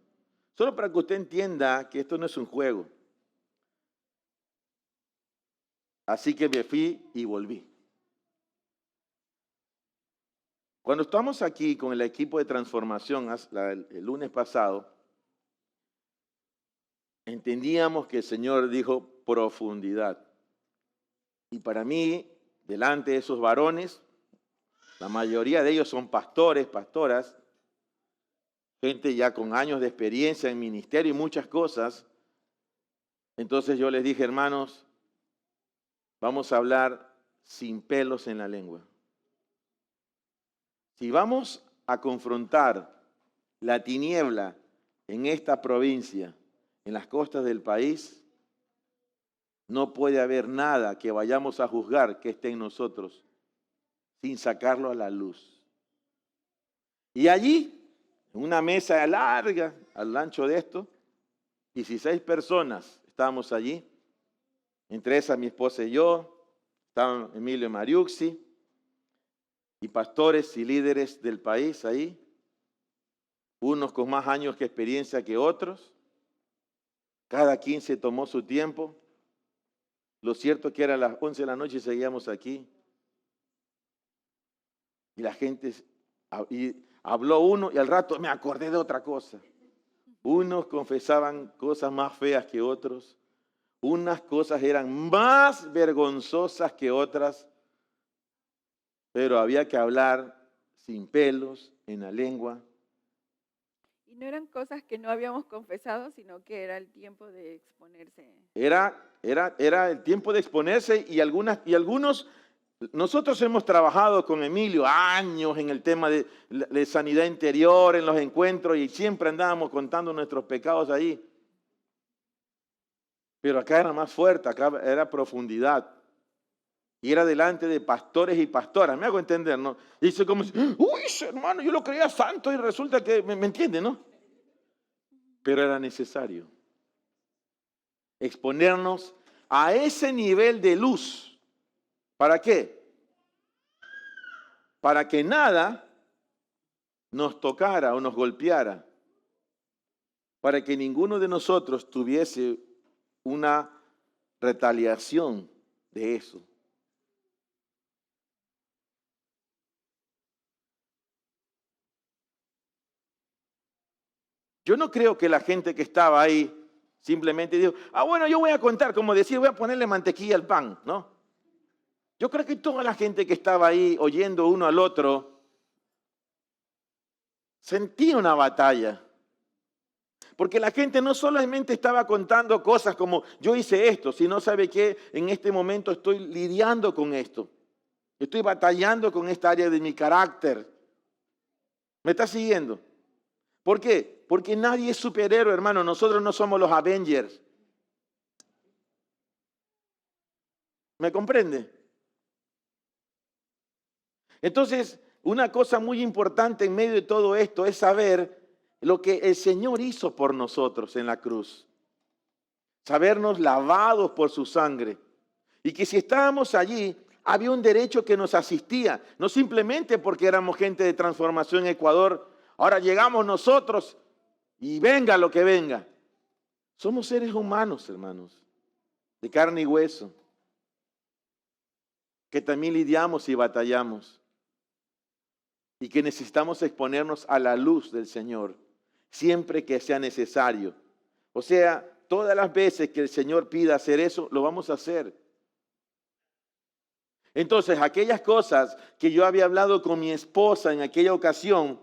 Solo para que usted entienda que esto no es un juego. Así que me fui y volví. Cuando estamos aquí con el equipo de transformación el lunes pasado, entendíamos que el Señor dijo profundidad. Y para mí, delante de esos varones, la mayoría de ellos son pastores, pastoras, gente ya con años de experiencia en ministerio y muchas cosas. Entonces yo les dije, hermanos, vamos a hablar sin pelos en la lengua. Si vamos a confrontar la tiniebla en esta provincia, en las costas del país, no puede haber nada que vayamos a juzgar que esté en nosotros sin sacarlo a la luz. Y allí, en una mesa larga, al ancho de esto, 16 personas estábamos allí, entre esas mi esposa y yo, estaban Emilio Mariuxi, y pastores y líderes del país ahí, unos con más años que experiencia que otros, cada quien se tomó su tiempo. Lo cierto es que era las 11 de la noche y seguíamos aquí. Y la gente, y habló uno y al rato me acordé de otra cosa. Unos confesaban cosas más feas que otros. Unas cosas eran más vergonzosas que otras. Pero había que hablar sin pelos en la lengua. Y no eran cosas que no habíamos confesado, sino que era el tiempo de exponerse. Era el tiempo de exponerse y algunos, nosotros hemos trabajado con Emilio años en el tema de sanidad interior, en los encuentros, y siempre andábamos contando nuestros pecados ahí. Pero acá era más fuerte, acá era profundidad. Y era delante de pastores y pastoras, me hago entender, ¿no? Y dice como, uy, hermano, yo lo creía santo y resulta que, ¿me entiende, no? Pero era necesario exponernos a ese nivel de luz. ¿Para qué? Para que nada nos tocara o nos golpeara. Para que ninguno de nosotros tuviese una retaliación de eso. Yo no creo que la gente que estaba ahí simplemente dijo, bueno, yo voy a contar, como decir, voy a ponerle mantequilla al pan, ¿no? Yo creo que toda la gente que estaba ahí oyendo uno al otro sentía una batalla. Porque la gente no solamente estaba contando cosas como yo hice esto, sino sabe que en este momento estoy lidiando con esto. Estoy batallando con esta área de mi carácter. ¿Me está siguiendo? ¿Por qué? Porque nadie es superhéroe, hermano. Nosotros no somos los Avengers. ¿Me comprende? Entonces, una cosa muy importante en medio de todo esto es saber lo que el Señor hizo por nosotros en la cruz. Sabernos lavados por su sangre. Y que si estábamos allí, había un derecho que nos asistía. No simplemente porque éramos gente de transformación en Ecuador. Ahora llegamos nosotros y venga lo que venga. Somos seres humanos, hermanos, de carne y hueso, que también lidiamos y batallamos y que necesitamos exponernos a la luz del Señor siempre que sea necesario. O sea, todas las veces que el Señor pida hacer eso, lo vamos a hacer. Entonces, aquellas cosas que yo había hablado con mi esposa en aquella ocasión,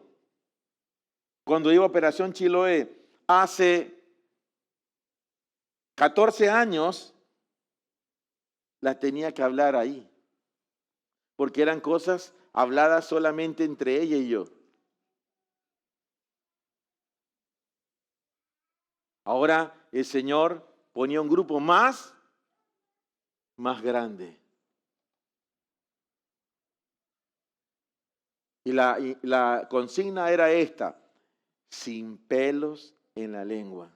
Cuando iba a Operación Chiloé, hace 14 años, las tenía que hablar ahí, porque eran cosas habladas solamente entre ella y yo. Ahora el Señor ponía un grupo más grande. Y la consigna era esta: sin pelos en la lengua.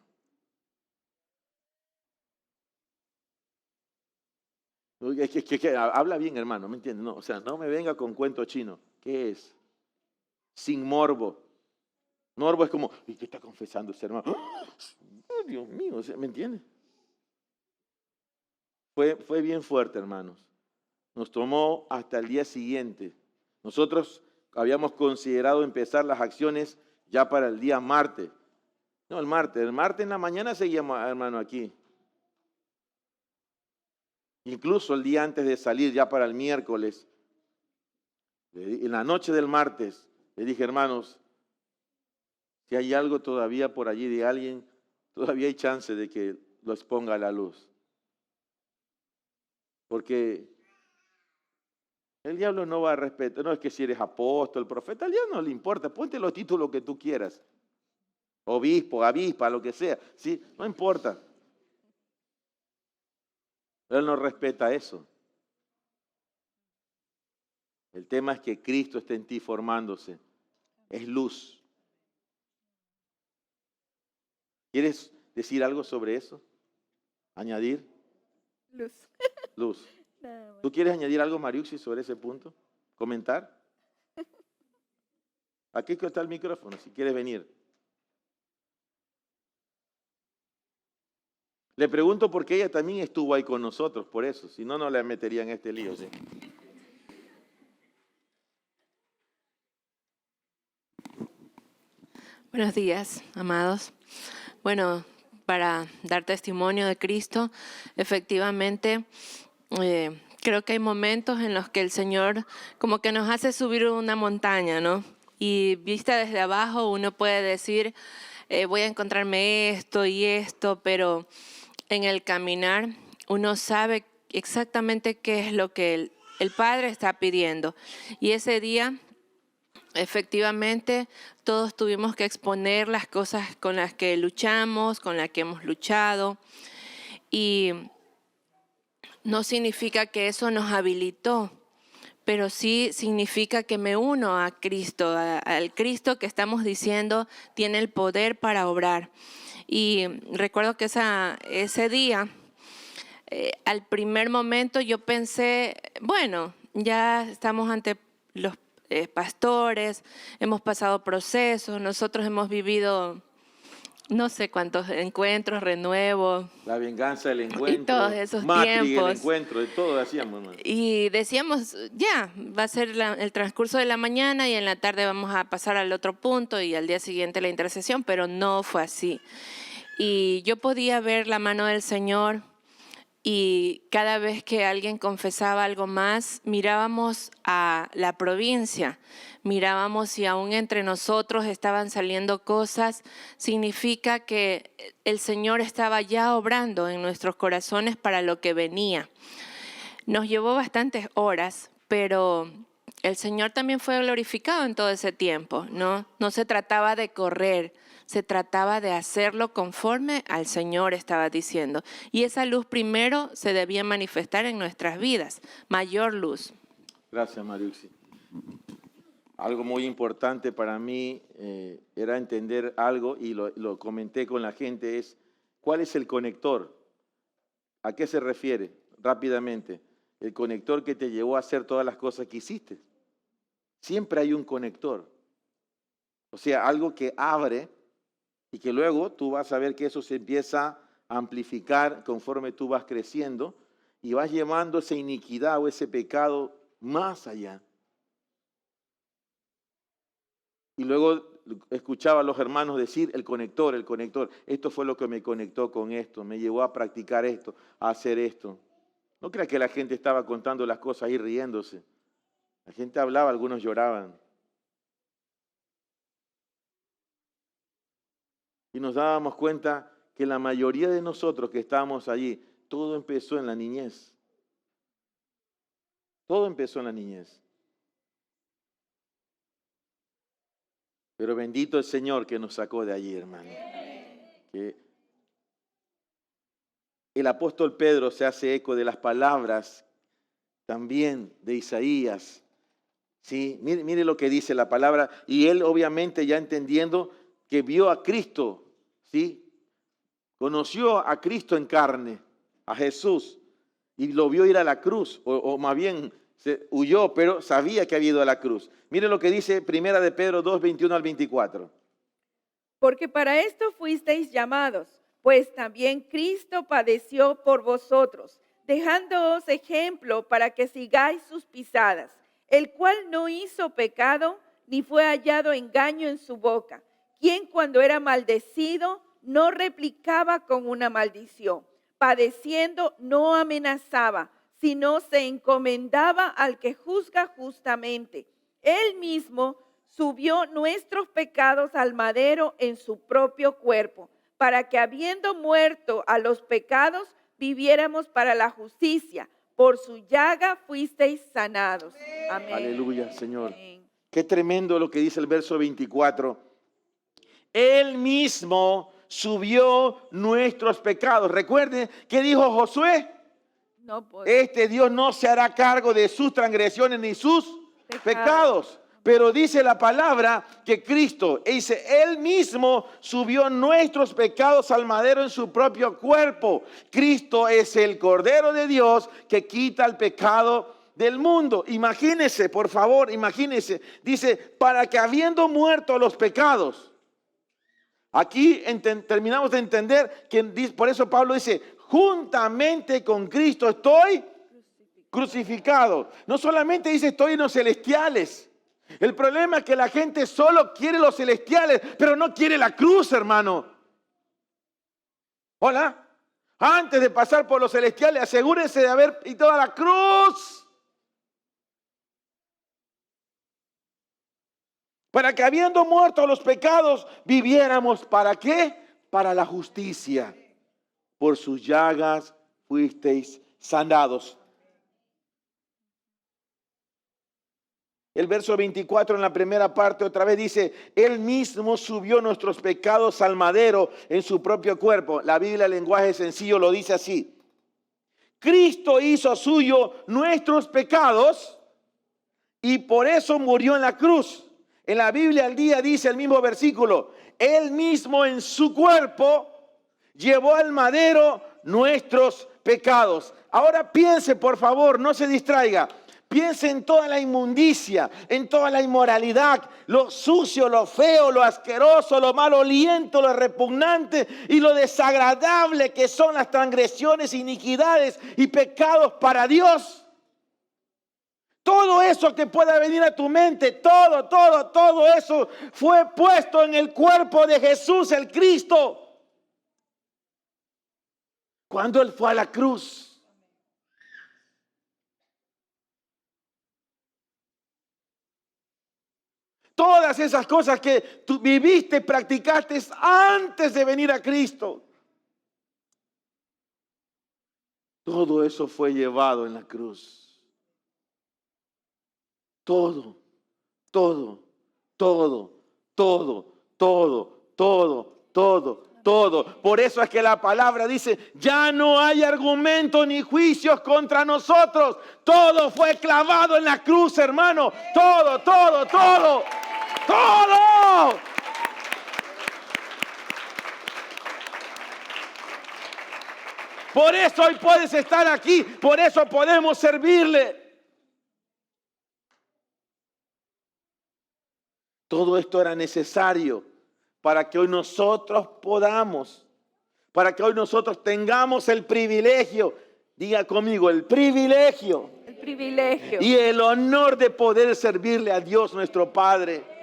Habla bien, hermano, ¿me entiendes? No, o sea, no me venga con cuento chino. ¿Qué es? Sin morbo. Morbo es como, ¿y qué está confesando ese hermano? ¡Oh, Dios mío! O sea, ¿me entiendes? Fue bien fuerte, hermanos. Nos tomó hasta el día siguiente. Nosotros habíamos considerado empezar las acciones ya para el día martes. No, el martes. El martes en la mañana seguíamos, hermano, aquí. Incluso el día antes de salir, ya para el miércoles, en la noche del martes, le dije, hermanos, si hay algo todavía por allí de alguien, todavía hay chance de que lo exponga a la luz. Porque el diablo no va a respetar, no es que si eres apóstol, profeta, al diablo no le importa, ponte los títulos que tú quieras. Obispo, avispa, lo que sea, ¿sí? No importa. Él no respeta eso. El tema es que Cristo está en ti formándose. Es luz. ¿Quieres decir algo sobre eso? ¿Añadir? Luz. Luz. Nada más. ¿Tú quieres añadir algo, Mariuxi, sobre ese punto? ¿Comentar? Aquí está el micrófono, si quieres venir. Le pregunto porque ella también estuvo ahí con nosotros, por eso. Si no, no la metería en este lío. ¿Sí? Buenos días, amados. Bueno, para dar testimonio de Cristo, efectivamente, creo que hay momentos en los que el Señor como que nos hace subir una montaña, ¿no? Y vista desde abajo uno puede decir, voy a encontrarme esto y esto, pero en el caminar uno sabe exactamente qué es lo que el Padre está pidiendo. Y ese día, efectivamente, todos tuvimos que exponer las cosas con las que luchamos, con las que hemos luchado, y no significa que eso nos habilitó, pero sí significa que me uno a Cristo, al Cristo que estamos diciendo tiene el poder para obrar. Y recuerdo que ese día, al primer momento yo pensé, bueno, ya estamos ante los pastores, hemos pasado procesos, nosotros hemos vivido no sé cuántos encuentros, renuevos La venganza del y encuentro, todos esos Macri el tiempos. encuentro, de todo hacíamos, hermano. Y decíamos, ya, va a ser el transcurso de la mañana y en la tarde vamos a pasar al otro punto y al día siguiente la intercesión, pero no fue así. Y yo podía ver la mano del Señor. Y cada vez que alguien confesaba algo más, mirábamos a la provincia, mirábamos si aún entre nosotros estaban saliendo cosas, significa que el Señor estaba ya obrando en nuestros corazones para lo que venía. Nos llevó bastantes horas, pero el Señor también fue glorificado en todo ese tiempo, ¿no? No se trataba de correr, se trataba de hacerlo conforme al Señor estaba diciendo. Y esa luz primero se debía manifestar en nuestras vidas, mayor luz. Gracias, Mariuxi. Algo muy importante para mí era entender algo, y lo comenté con la gente, es ¿cuál es el conector? ¿A qué se refiere? Rápidamente, el conector que te llevó a hacer todas las cosas que hiciste. Siempre hay un conector. O sea, algo que abre y que luego tú vas a ver que eso se empieza a amplificar conforme tú vas creciendo y vas llevando esa iniquidad o ese pecado más allá. Y luego escuchaba a los hermanos decir el conector, el conector. Esto fue lo que me conectó con esto, me llevó a practicar esto, a hacer esto. No creas que la gente estaba contando las cosas ahí riéndose. La gente hablaba, algunos lloraban. Y nos dábamos cuenta que la mayoría de nosotros que estábamos allí, todo empezó en la niñez. Todo empezó en la niñez. Pero bendito el Señor que nos sacó de allí, hermano. Que el apóstol Pedro se hace eco de las palabras también de Isaías. ¿Sí? Mire lo que dice la palabra. Y él obviamente ya entendiendo que vio a Cristo, ¿sí? Conoció a Cristo en carne, a Jesús, y lo vio ir a la cruz, o más bien se huyó, pero sabía que había ido a la cruz. Mire lo que dice Primera de Pedro 2, 21 al 24. Porque para esto fuisteis llamados, pues también Cristo padeció por vosotros, dejándoos ejemplo para que sigáis sus pisadas, el cual no hizo pecado, ni fue hallado engaño en su boca, quien cuando era maldecido no replicaba con una maldición, padeciendo no amenazaba, sino se encomendaba al que juzga justamente. Él mismo subió nuestros pecados al madero en su propio cuerpo, para que habiendo muerto a los pecados, viviéramos para la justicia. Por su llaga fuisteis sanados. Amén. Aleluya, Señor. Amén. Qué tremendo lo que dice el verso 24. Él mismo subió nuestros pecados. Recuerden, ¿qué dijo Josué? No puedo. Este Dios no se hará cargo de sus transgresiones ni sus pecados. Pero dice la palabra que Cristo, dice, Él mismo subió nuestros pecados al madero en su propio cuerpo. Cristo es el Cordero de Dios que quita el pecado del mundo. Imagínense, por favor, imagínense. Dice, para que habiendo muerto los pecados. Aquí terminamos de entender que por eso Pablo dice, juntamente con Cristo estoy crucificado. No solamente dice estoy en los celestiales. El problema es que la gente solo quiere los celestiales, pero no quiere la cruz, hermano. Hola. Antes de pasar por los celestiales, asegúrese de haber ido a la cruz. Para que habiendo muerto los pecados, viviéramos, ¿para qué? Para la justicia. Por sus llagas fuisteis sanados. El verso 24 en la primera parte otra vez dice, Él mismo subió nuestros pecados al madero en su propio cuerpo. La Biblia, el lenguaje sencillo, lo dice así. Cristo hizo suyo nuestros pecados y por eso murió en la cruz. En la Biblia al día dice el mismo versículo, Él mismo en su cuerpo llevó al madero nuestros pecados. Ahora piense, por favor, no se distraiga. Piense en toda la inmundicia, en toda la inmoralidad, lo sucio, lo feo, lo asqueroso, lo maloliento, lo repugnante y lo desagradable que son las transgresiones, iniquidades y pecados para Dios. Todo eso que pueda venir a tu mente, todo eso fue puesto en el cuerpo de Jesús, el Cristo. Cuando Él fue a la cruz. Todas esas cosas que tú viviste, practicaste antes de venir a Cristo. Todo eso fue llevado en la cruz. Todo. Por eso es que la palabra dice, ya no hay argumento ni juicios contra nosotros. Todo fue clavado en la cruz, hermano. Todo. Por eso hoy puedes estar aquí, por eso podemos servirle. Todo esto era necesario para que hoy nosotros podamos, para que hoy nosotros tengamos el privilegio, diga conmigo, el privilegio. El privilegio. Y el honor de poder servirle a Dios nuestro Padre.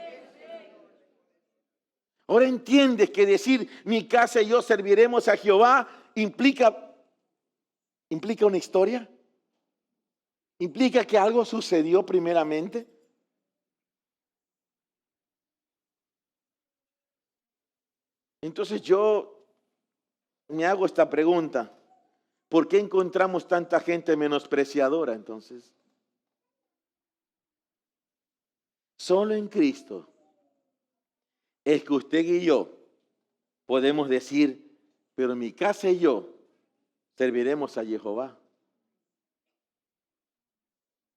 Ahora entiendes que decir mi casa y yo serviremos a Jehová implica una historia. Implica que algo sucedió primeramente. Entonces yo me hago esta pregunta. ¿Por qué encontramos tanta gente menospreciadora entonces? Solo en Cristo es que usted y yo podemos decir, pero mi casa y yo serviremos a Jehová.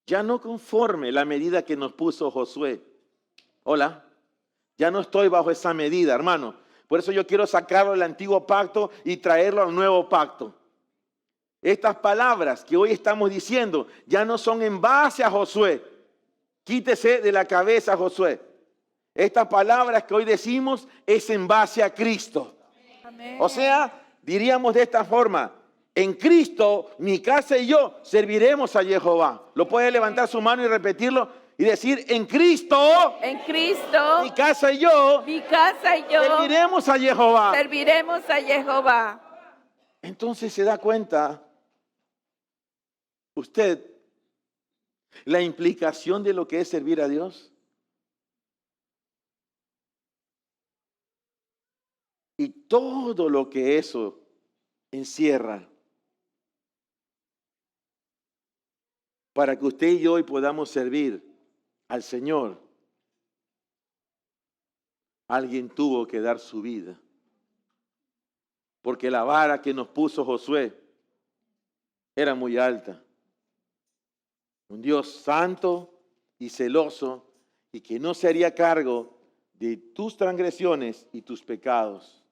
Ya no conforme la medida que nos puso Josué. Hola, ya no estoy bajo esa medida, hermano. Por eso yo quiero sacarlo del antiguo pacto y traerlo al nuevo pacto. Estas palabras que hoy estamos diciendo ya no son en base a Josué. Quítese de la cabeza, Josué. Estas palabras que hoy decimos es en base a Cristo. Amén. O sea, diríamos de esta forma, en Cristo mi casa y yo serviremos a Jehová. ¿Lo puede levantar su mano y repetirlo? Y decir, en Cristo En Cristo, mi casa y yo mi casa y yo serviremos a Jehová. serviremos a Jehová. Entonces se da cuenta usted la implicación de lo que es servir a Dios. Y todo lo que eso encierra para que usted y yo hoy podamos servir al Señor. Alguien tuvo que dar su vida. Porque la vara que nos puso Josué era muy alta. Un Dios santo y celoso y que no se haría cargo de tus transgresiones y tus pecados,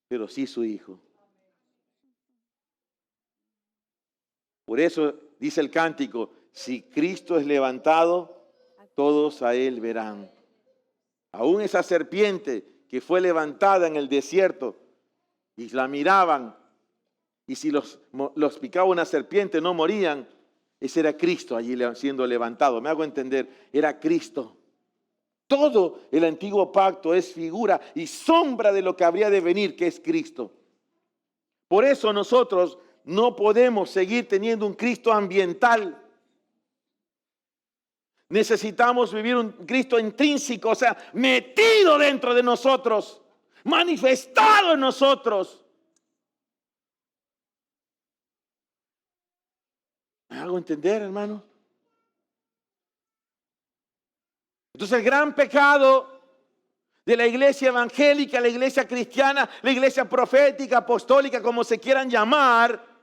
pero sí su Hijo. Por eso dice el cántico, si Cristo es levantado, todos a Él verán. Aún esa serpiente que fue levantada en el desierto y la miraban, y si los picaba una serpiente no morían, ese era Cristo allí siendo levantado. Me hago entender, era Cristo. Todo el antiguo pacto es figura y sombra de lo que habría de venir, que es Cristo. Por eso nosotros no podemos seguir teniendo un Cristo ambiental. Necesitamos vivir un Cristo intrínseco, o sea, metido dentro de nosotros, manifestado en nosotros. ¿Me hago entender, hermano? Entonces el gran pecado de la iglesia evangélica, la iglesia cristiana, la iglesia profética, apostólica, como se quieran llamar,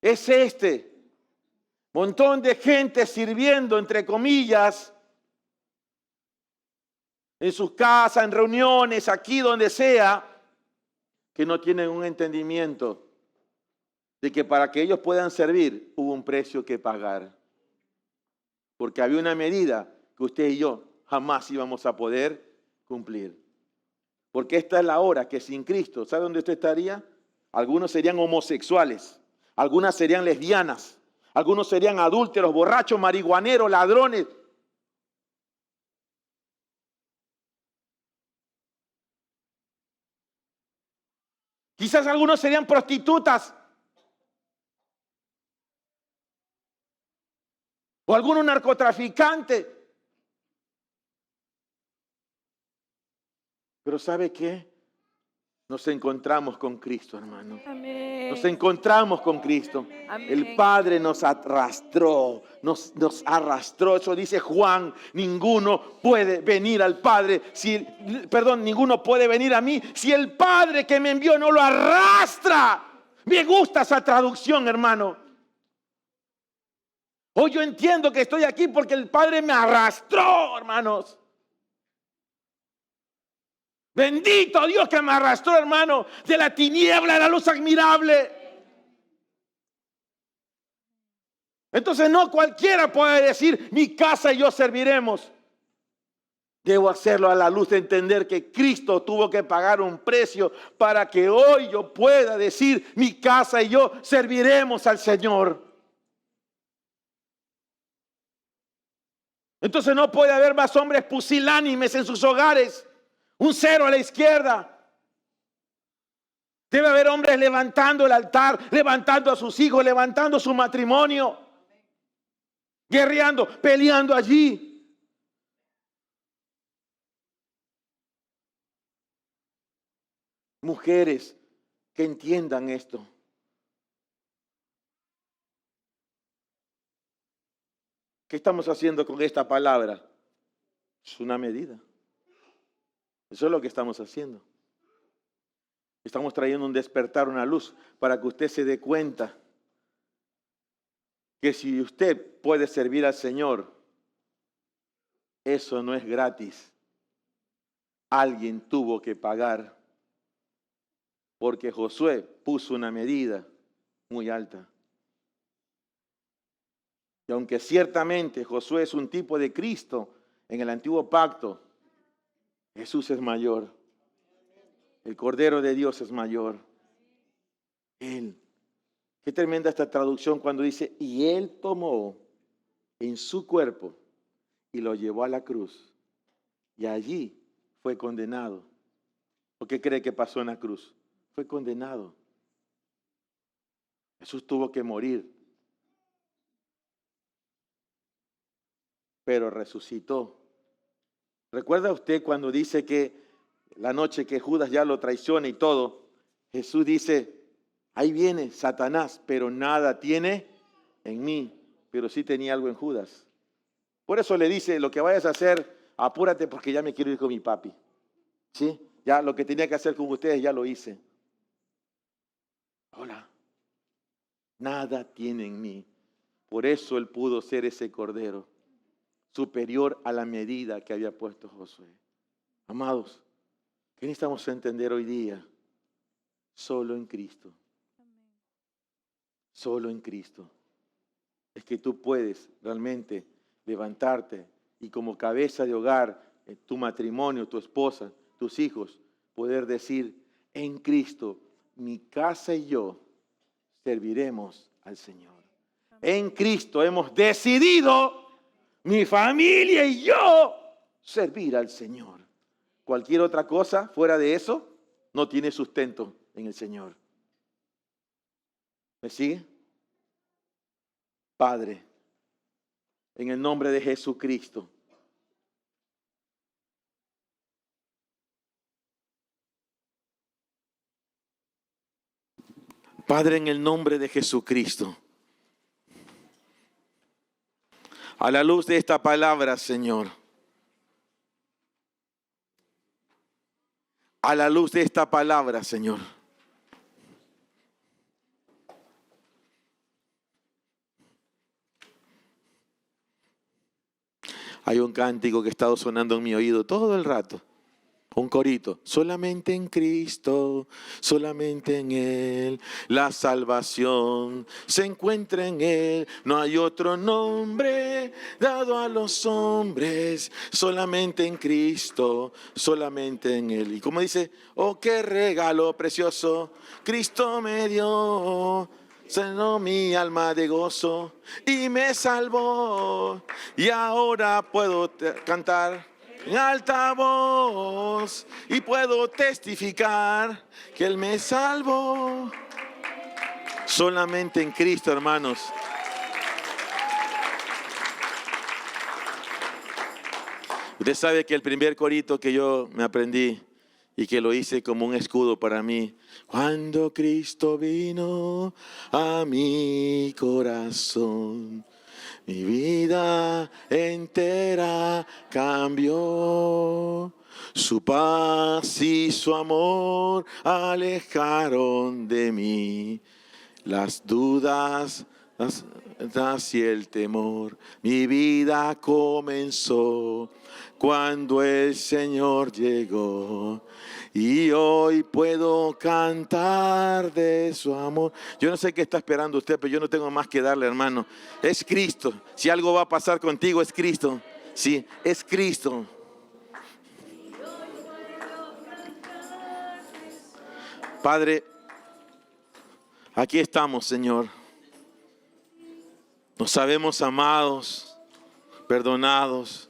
es este. Montón de gente sirviendo, entre comillas, en sus casas, en reuniones, aquí donde sea, que no tienen un entendimiento de que para que ellos puedan servir hubo un precio que pagar. Porque había una medida que usted y yo jamás íbamos a poder cumplir. Porque esta es la hora que sin Cristo, ¿sabe dónde usted estaría? Algunos serían homosexuales, algunas serían lesbianas, algunos serían adúlteros, borrachos, marihuaneros, ladrones. Quizás algunos serían prostitutas. O alguno narcotraficante. Pero ¿sabe qué? Nos encontramos con Cristo, hermano. Amén. Nos encontramos con Cristo. Amén. El Padre nos arrastró, nos arrastró. Eso dice Juan, ninguno puede venir al Padre, ninguno puede venir a mí si el Padre que me envió no lo arrastra. Me gusta esa traducción, hermano. Hoy yo entiendo que estoy aquí porque el Padre me arrastró, hermanos. Bendito Dios que me arrastró, hermano, de la tiniebla a la luz admirable. Entonces no cualquiera puede decir, mi casa y yo serviremos. Debo hacerlo a la luz de entender que Cristo tuvo que pagar un precio para que hoy yo pueda decir, mi casa y yo serviremos al Señor. Entonces no puede haber más hombres pusilánimes en sus hogares. Un cero a la izquierda. Debe haber hombres levantando el altar, levantando a sus hijos, levantando su matrimonio, guerreando, peleando allí. mujeres que entiendan esto. ¿Qué estamos haciendo con esta palabra? Es una medida. Eso es lo que estamos haciendo. Estamos trayendo un despertar, una luz, para que usted se dé cuenta que si usted puede servir al Señor, eso no es gratis. Alguien tuvo que pagar, porque Josué puso una medida muy alta. Y aunque ciertamente Josué es un tipo de Cristo en el antiguo pacto, Jesús es mayor. El Cordero de Dios es mayor. Él. Qué tremenda esta traducción cuando dice, y Él tomó en su cuerpo y lo llevó a la cruz. Y allí fue condenado. ¿Por qué cree que pasó en la cruz? Fue condenado. Jesús tuvo que morir. Pero resucitó. ¿Recuerda usted cuando dice que la noche que Judas ya lo traiciona y todo? Jesús dice, ahí viene Satanás, pero nada tiene en mí. Pero sí tenía algo en Judas. Por eso le dice, lo que vayas a hacer, apúrate porque ya me quiero ir con mi papi. ¿Sí? Ya lo que tenía que hacer con ustedes ya lo hice. Hola. Nada tiene en mí. Por eso él pudo ser ese cordero, superior a la medida que había puesto Josué. Amados, ¿qué necesitamos entender hoy día? Solo en Cristo. Solo en Cristo. Es que tú puedes realmente levantarte y como cabeza de hogar, tu matrimonio, tu esposa, tus hijos, poder decir, en Cristo, mi casa y yo serviremos al Señor. En Cristo hemos decidido, mi familia y yo, servir al Señor. Cualquier otra cosa fuera de eso no tiene sustento en el Señor. ¿Me sigue? Padre, en el nombre de Jesucristo, Padre, en el nombre de Jesucristo, a la luz de esta palabra, Señor, a la luz de esta palabra, Señor, hay un cántico que ha estado sonando en mi oído todo el rato. Un corito, solamente en Cristo, solamente en Él, la salvación se encuentra en Él. No hay otro nombre dado a los hombres, solamente en Cristo, solamente en Él. Y como dice, oh, qué regalo precioso, Cristo me dio. Llenó mi alma de gozo y me salvó. Y ahora puedo cantar en alta voz y puedo testificar que Él me salvó. Solamente en Cristo, hermanos. Usted sabe que el primer corito que yo me aprendí y que lo hice como un escudo para mí, cuando Cristo vino a mi corazón, mi vida entera cambió. Su paz y su amor alejaron de mí las dudas y el temor. Mi vida comenzó cuando el Señor llegó. Y hoy puedo cantar de su amor. Yo no sé qué está esperando usted, pero yo no tengo más que darle, hermano. Es Cristo. Si algo va a pasar contigo, es Cristo. Sí, es Cristo. Padre, aquí estamos, Señor. Nos sabemos amados, perdonados.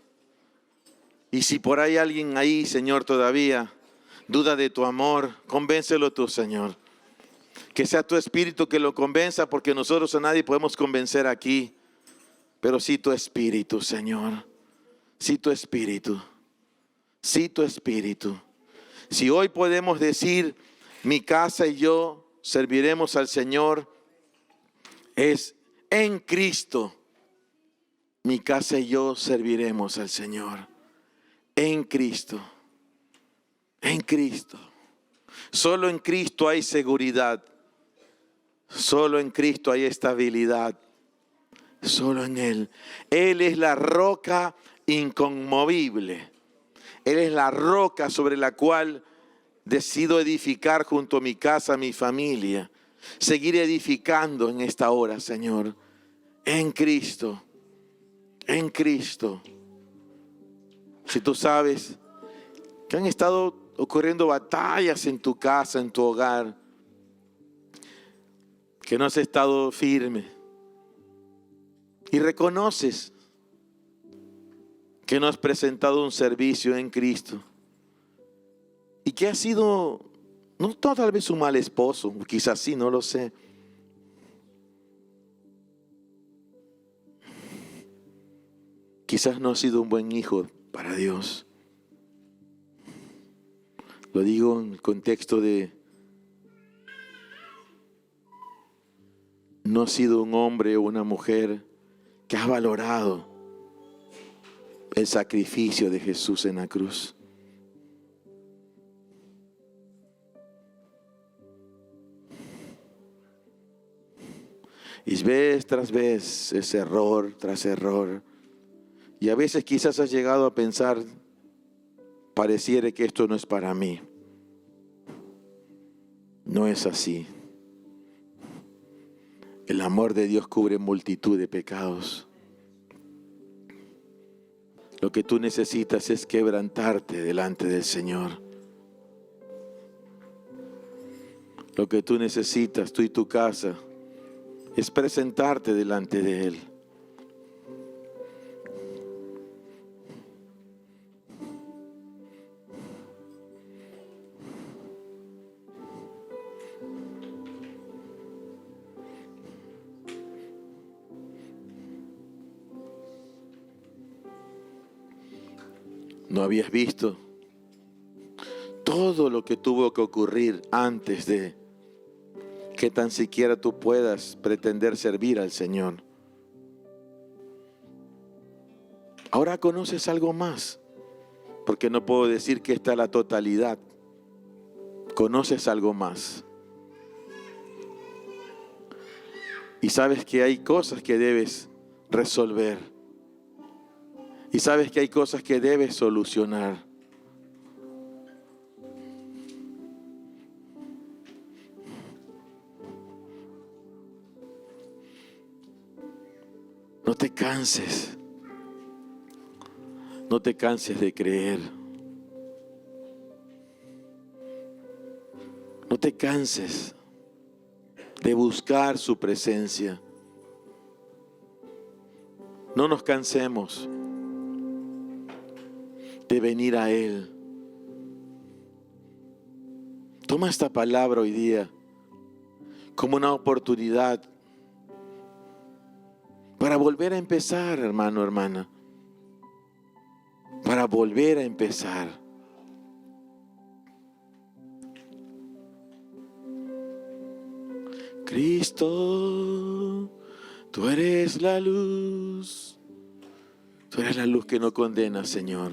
Y si por ahí alguien ahí, Señor, todavía duda de tu amor, convéncelo tú, Señor. Que sea tu Espíritu que lo convenza, porque nosotros a nadie podemos convencer aquí. Pero sí tu Espíritu, Señor. Sí tu Espíritu. Sí tu Espíritu. Si hoy podemos decir, mi casa y yo serviremos al Señor, es en Cristo. Mi casa y yo serviremos al Señor. En Cristo. En Cristo. Solo en Cristo hay seguridad. Solo en Cristo hay estabilidad. Solo en Él. Él es la roca inconmovible. Él es la roca sobre la cual decido edificar junto a mi casa, mi familia. Seguir edificando en esta hora, Señor. En Cristo. En Cristo. Si tú sabes que han estado ocurriendo batallas en tu casa, en tu hogar, que no has estado firme y reconoces que no has presentado un servicio en Cristo y que has sido, no tal vez un mal esposo, quizás sí, no lo sé, quizás no has sido un buen hijo para Dios. Lo digo en el contexto de no has sido un hombre o una mujer que ha valorado el sacrificio de Jesús en la cruz. Y vez tras vez es error tras error. Y a veces quizás has llegado a pensar, pareciera que esto no es para mí. No es así. El amor de Dios cubre multitud de pecados. Lo que tú necesitas es quebrantarte delante del Señor. Lo que tú necesitas, tú y tu casa, es presentarte delante de Él. No habías visto todo lo que tuvo que ocurrir antes de que tan siquiera tú puedas pretender servir al Señor. Ahora conoces algo más, porque no puedo decir que esta es la totalidad. Conoces algo más. Y sabes que hay cosas que debes resolver. Y sabes que hay cosas que debes solucionar. No te canses. No te canses de creer. No te canses de buscar su presencia. No nos cansemos de venir a Él. Toma esta palabra hoy día como una oportunidad para volver a empezar, hermano, hermana. Para volver a empezar. Cristo, tú eres la luz. Tú eres la luz que no condena, Señor.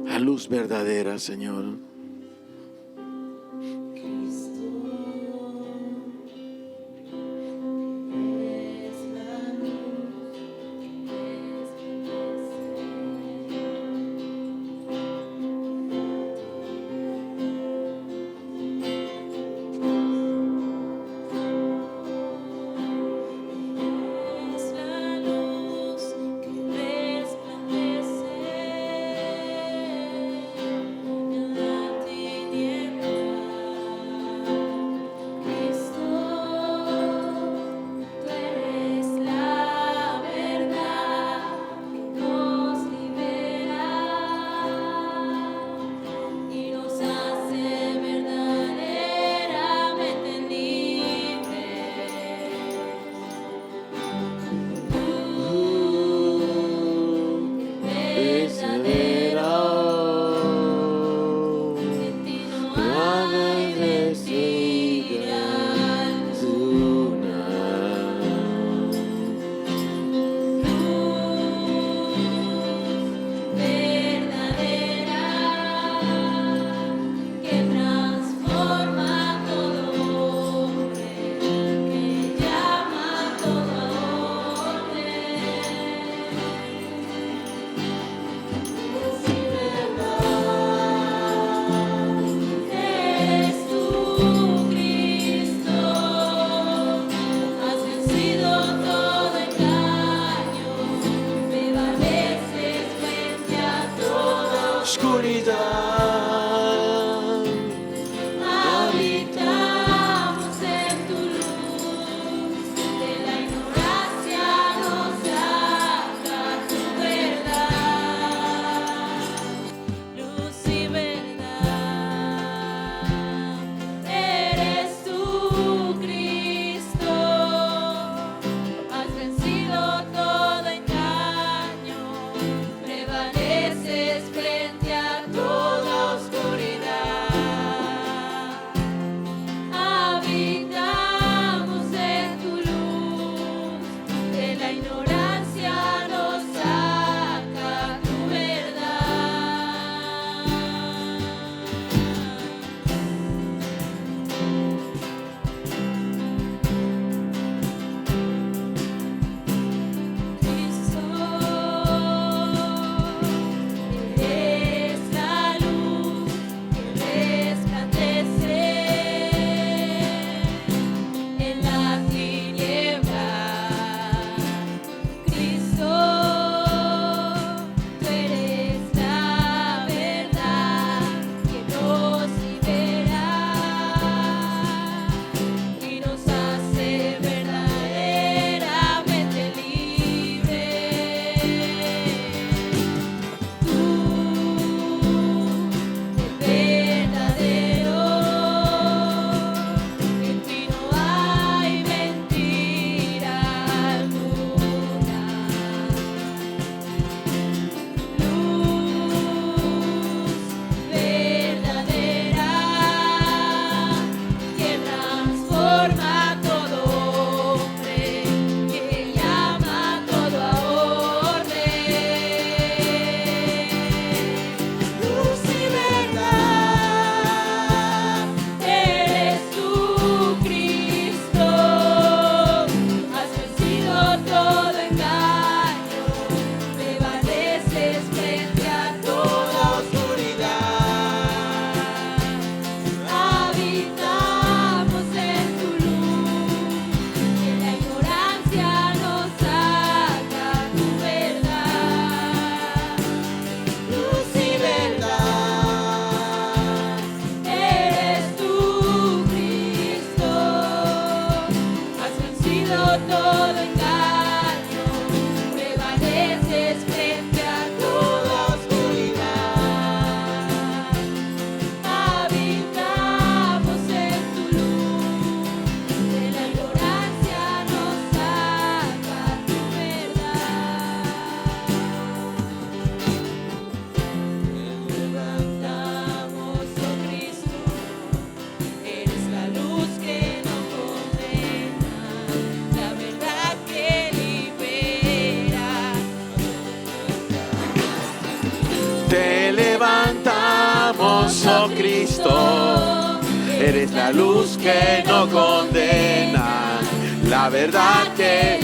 La luz verdadera, Señor. transforma a todo hombre, que llama a todo a orden. Luz y verdad, eres tú, Cristo. Has vencido todo engaño, prevaleces frente a toda oscuridad. Habitamos en tu luz, de la ignorancia nos saca tu verdad. Luz y verdad, eres tú, Cristo. Has vencido todo engaño, prevaleces frente a toda oscuridad. Habitamos en tu luz, de la ignorancia nos saca tu verdad. Levantamos, oh Cristo, eres la luz que no condena, la verdad que libera. Te levantamos, oh Cristo, eres la luz que no condena, la verdad que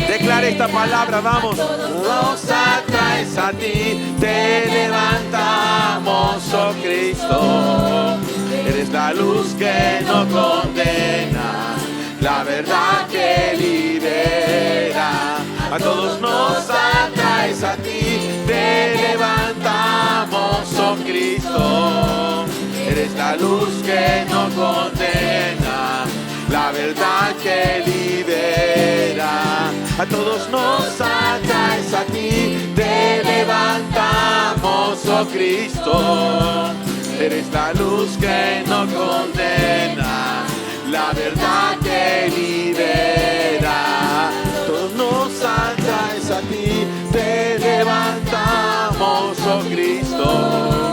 declara esta palabra, vamos. Nos atraes a ti, te levantamos, oh Cristo, eres la luz que no condena, la verdad que libera. A todos nos atraes a ti, te levantamos, oh Cristo, eres la luz que no condena, la verdad que libera. A todos nos atraes a ti, te levantamos, oh Cristo, eres la luz que no condena, la verdad que libera. Todos nos atraes a ti, te levantamos, oh Cristo,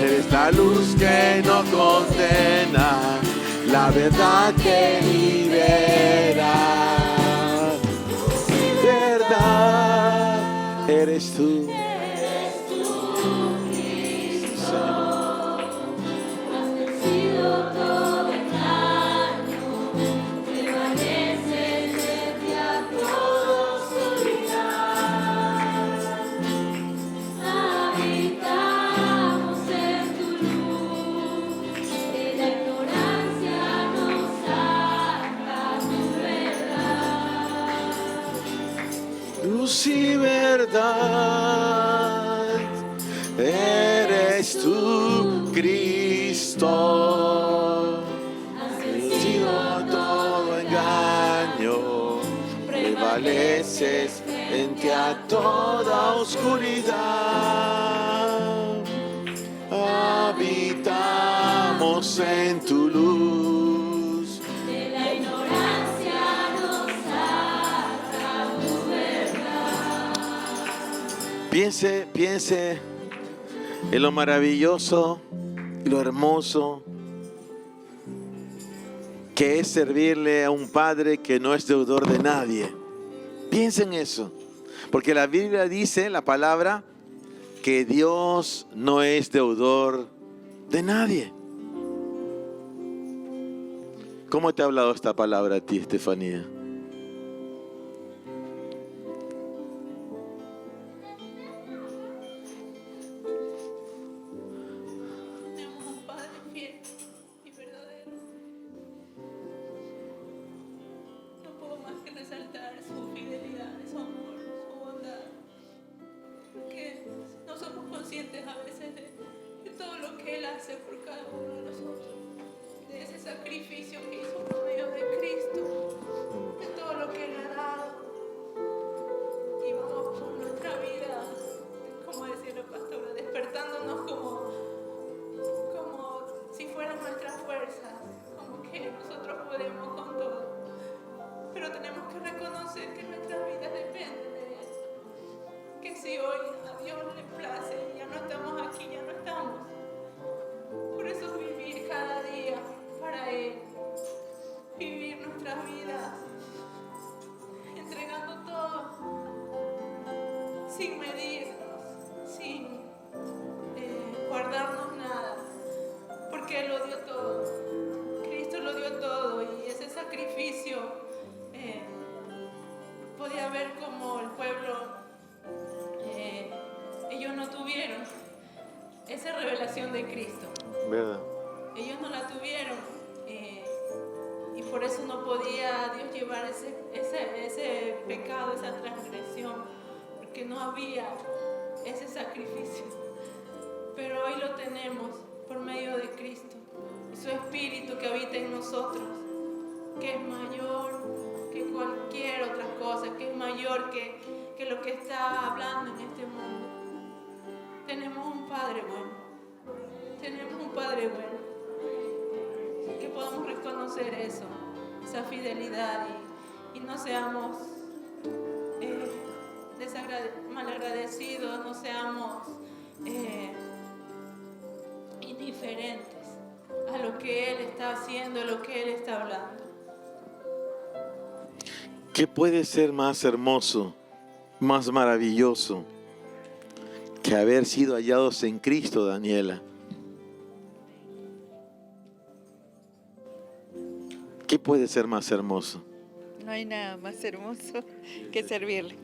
eres la luz que no condena, la verdad que libera. Verdad, eres tú. Has vencido todo engaño, prevaleces frente a toda oscuridad. Habitamos en tu luz, de la ignorancia nos saca tu verdad. Luz y verdad, eres tú, Cristo. Has vencido todo engaño, prevaleces frente a toda oscuridad. Habitamos en tu luz. De la ignorancia nos saca tu verdad. Piense en lo maravilloso y lo hermoso que es servirle a un Padre que no es deudor de nadie. Piensa en eso, porque la Biblia dice, la palabra, que Dios no es deudor de nadie. ¿Cómo te ha hablado esta palabra a ti, Estefanía? Tenemos un Padre fiel y verdadero. No puedo más que resaltar su fidelidad, su amor, su bondad. Porque no somos conscientes a veces de todo lo que Él hace por cada uno de nosotros. De ese sacrificio que hizo por medio de Cristo. De todo lo que Él ha dado. Y vamos por nuestra vida, como decía la pastora, despertándonos como si fueran nuestras fuerzas, como que nosotros podemos con todo. Pero tenemos que reconocer que nuestras vidas dependen de Él. Que si hoy a Dios le place, ya no estamos aquí, ya no estamos. Por eso vivir cada día para Él. Vivir Cristo. ¿Verdad? Ellos no la tuvieron y por eso no podía Dios llevar ese pecado, esa transgresión, porque no había ese sacrificio. Pero hoy lo tenemos por medio de Cristo y su Espíritu que habita en nosotros, que es mayor que cualquier otra cosa, que es mayor que lo que está hablando en este mundo. Tenemos un Padre bueno, tenemos un Padre bueno, que podamos reconocer eso, esa fidelidad y no seamos malagradecidos, no seamos indiferentes a lo que Él está haciendo, a lo que Él está hablando. ¿Qué puede ser más hermoso, más maravilloso que haber sido hallados en Cristo, Daniela? ¿Qué puede ser más hermoso? No hay nada más hermoso que servirle.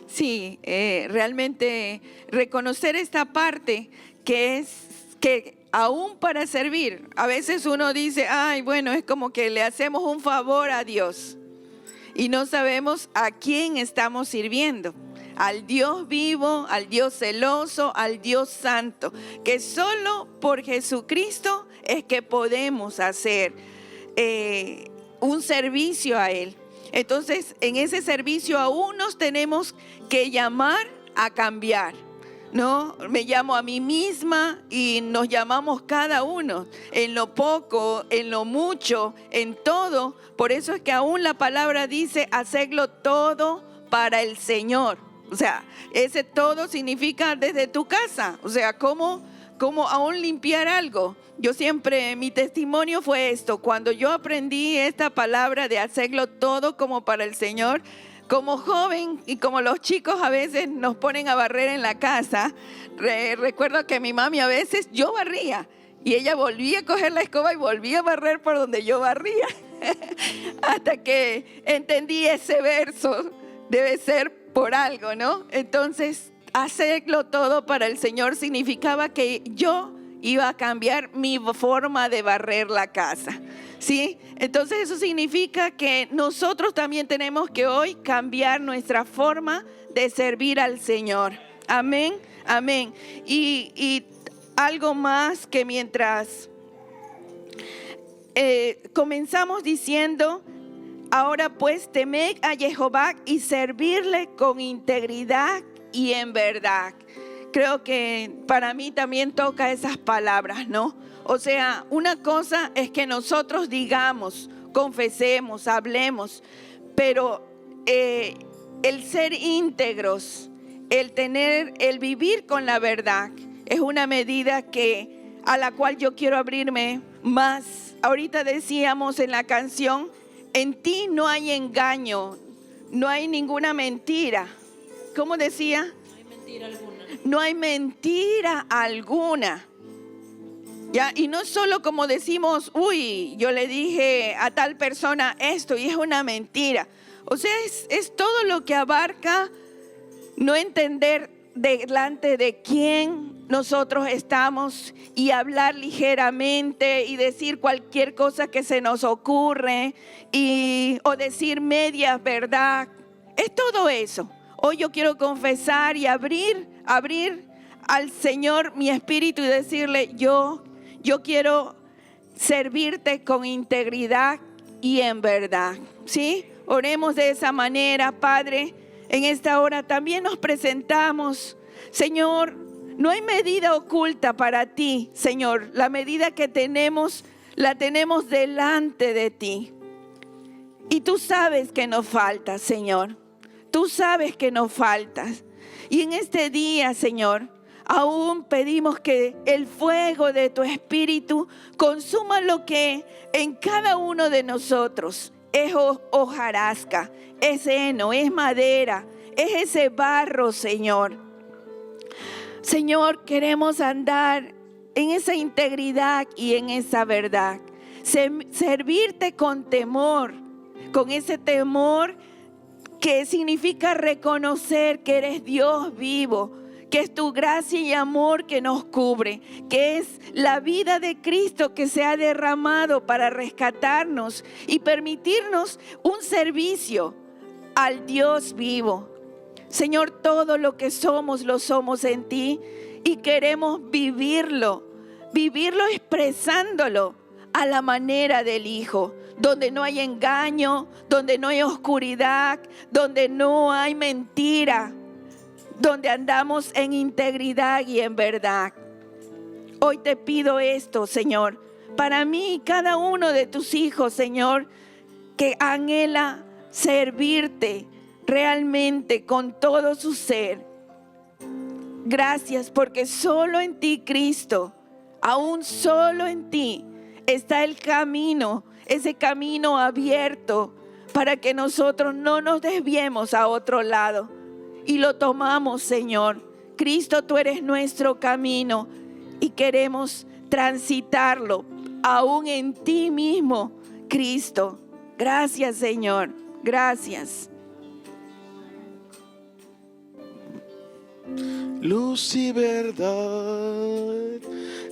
Sí, realmente reconocer esta parte que es que aún para servir, a veces uno dice, ay, bueno, es como que le hacemos un favor a Dios y no sabemos a quién estamos sirviendo. Al Dios vivo, al Dios celoso, al Dios santo, que solo por Jesucristo es que podemos hacer un servicio a Él. Entonces, en ese servicio aún nos tenemos que llamar a cambiar, ¿no? Me llamo a mí misma y nos llamamos cada uno, en lo poco, en lo mucho, en todo. Por eso es que aún la palabra dice, hacedlo todo para el Señor. O sea, ese todo significa desde tu casa. O sea, ¿cómo aún limpiar algo? Yo siempre, mi testimonio fue esto. Cuando yo aprendí esta palabra de hacerlo todo como para el Señor, como joven y como los chicos a veces nos ponen a barrer en la casa, recuerdo que mi mami a veces yo barría y ella volvía a coger la escoba y volvía a barrer por donde yo barría. Hasta que entendí ese verso, debe ser por algo, ¿no? Entonces, hacerlo todo para el Señor significaba que yo iba a cambiar mi forma de barrer la casa, ¿sí? Entonces eso significa que nosotros también tenemos que hoy cambiar nuestra forma de servir al Señor. Amén, amén. Y algo más que mientras comenzamos diciendo, ahora pues temed a Jehová y servirle con integridad y en verdad. Creo que para mí también toca esas palabras, ¿no? O sea, una cosa es que nosotros digamos, confesemos, hablemos, pero el ser íntegros, el vivir con la verdad, es una medida a la cual yo quiero abrirme más. Ahorita decíamos en la canción, en ti no hay engaño, no hay ninguna mentira. ¿Cómo decía? No hay mentira alguna. No hay mentira alguna. ¿Ya? Y no solo como decimos, uy, yo le dije a tal persona esto y es una mentira. O sea, es todo lo que abarca no entender delante de quién nosotros estamos y hablar ligeramente y decir cualquier cosa que se nos ocurre o decir media verdad. Es todo eso. Hoy yo quiero confesar y abrir al Señor mi espíritu y decirle, yo quiero servirte con integridad y en verdad, ¿sí? Oremos de esa manera, Padre. En esta hora también nos presentamos, Señor. No hay medida oculta para ti, Señor. La medida que tenemos, la tenemos delante de ti. Y tú sabes que nos falta, Señor. Tú sabes que nos faltas. Y en este día, Señor, aún pedimos que el fuego de tu Espíritu consuma lo que en cada uno de nosotros es hojarasca, es heno, es madera, es ese barro, Señor. Señor, queremos andar en esa integridad y en esa verdad. Servirte con temor, con ese temor que significa reconocer que eres Dios vivo, que es tu gracia y amor que nos cubre, que es la vida de Cristo que se ha derramado para rescatarnos y permitirnos un servicio al Dios vivo. Señor, todo lo que somos, lo somos en ti y queremos vivirlo expresándolo a la manera del Hijo, donde no hay engaño, donde no hay oscuridad, donde no hay mentira, donde andamos en integridad y en verdad. Hoy te pido esto, Señor, para mí y cada uno de tus hijos, Señor, que anhela servirte realmente con todo su ser. Gracias porque solo en ti, Cristo, aún solo en ti está el camino, ese camino abierto para que nosotros no nos desviemos a otro lado y lo tomamos, Señor. Cristo, tú eres nuestro camino y queremos transitarlo aún en ti mismo, Cristo. Gracias, Señor. Gracias. Luz y verdad,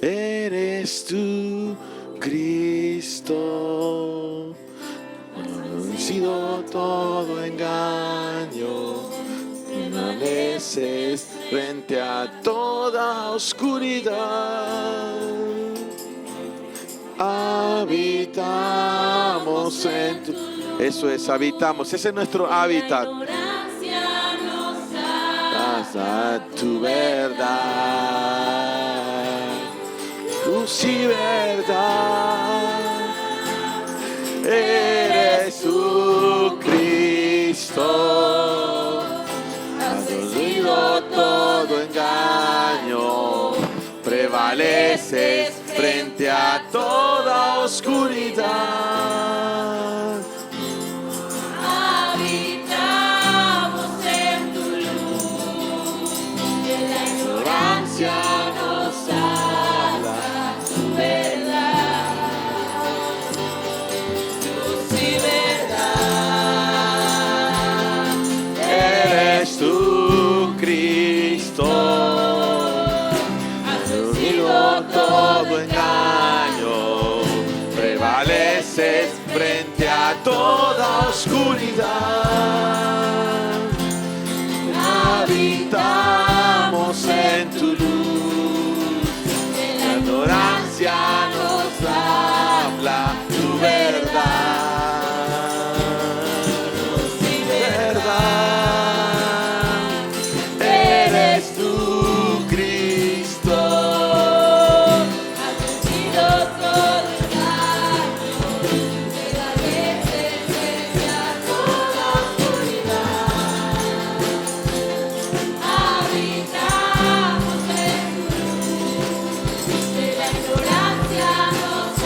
eres tú, Cristo. Vencido todo engaño, permaneces frente a toda oscuridad. Habitamos en tu... Eso es, habitamos, ese es nuestro hábitat. A tu verdad, luz y verdad, eres tú, Cristo. Has vencido todo engaño, prevaleces frente a toda oscuridad. Nos habla tu verdad, luz y verdad, eres tú, Cristo. Has vencido todo engaño, prevaleces frente a toda oscuridad. Habitamos en tu luz, la ignorancia nos habla tu verdad, luz y verdad, eres tú, Cristo. Has vencido todo engaño, prevaleces frente a toda oscuridad.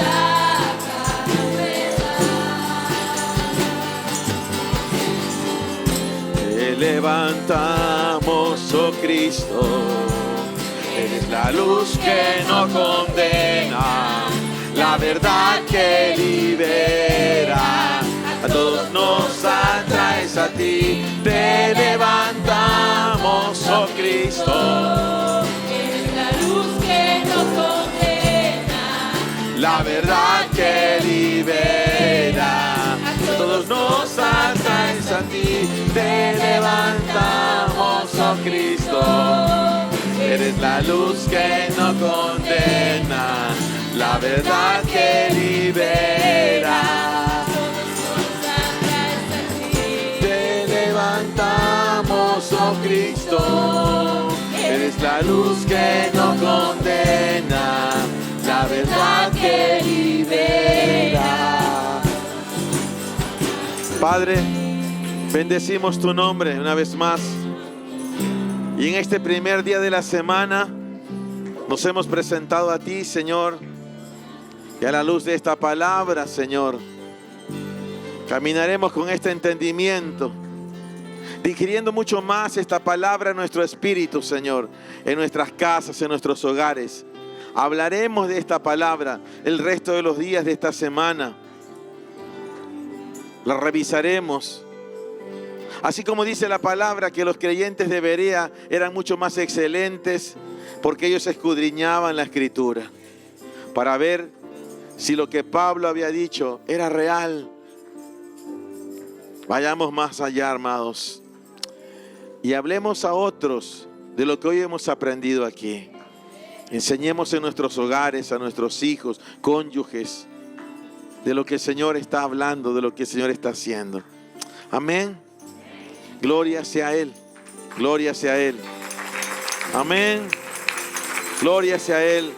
Habitamos en tu luz, de la ignorancia nos saca la verdad. Te levantamos, oh Cristo, eres la luz que no condena, la verdad que libera, a todos nos atraes a ti. Te levantamos, oh Cristo, eres la luz que no condena, la verdad que libera, a todos nos atraes a ti. Te levantamos, oh Cristo, eres la luz que no condena, la verdad que libera. Te levantamos, oh Cristo, eres la luz que no condena, la verdad que libera. Padre, bendecimos tu nombre una vez más. Y en este primer día de la semana nos hemos presentado a ti, Señor. Y a la luz de esta palabra, Señor, caminaremos con este entendimiento, digiriendo mucho más esta palabra en nuestro espíritu, Señor, en nuestras casas, en nuestros hogares. Hablaremos de esta palabra el resto de los días de esta semana. La revisaremos, Así como dice la palabra que los creyentes de Berea eran mucho más excelentes porque ellos escudriñaban la Escritura para ver si lo que Pablo había dicho era real. Vayamos más allá, amados, y hablemos a otros de lo que hoy hemos aprendido aquí. Enseñemos en nuestros hogares, a nuestros hijos, cónyuges, de lo que el Señor está hablando, de lo que el Señor está haciendo. Amén. Gloria sea a Él. Gloria sea a Él. Amén. Gloria sea a Él.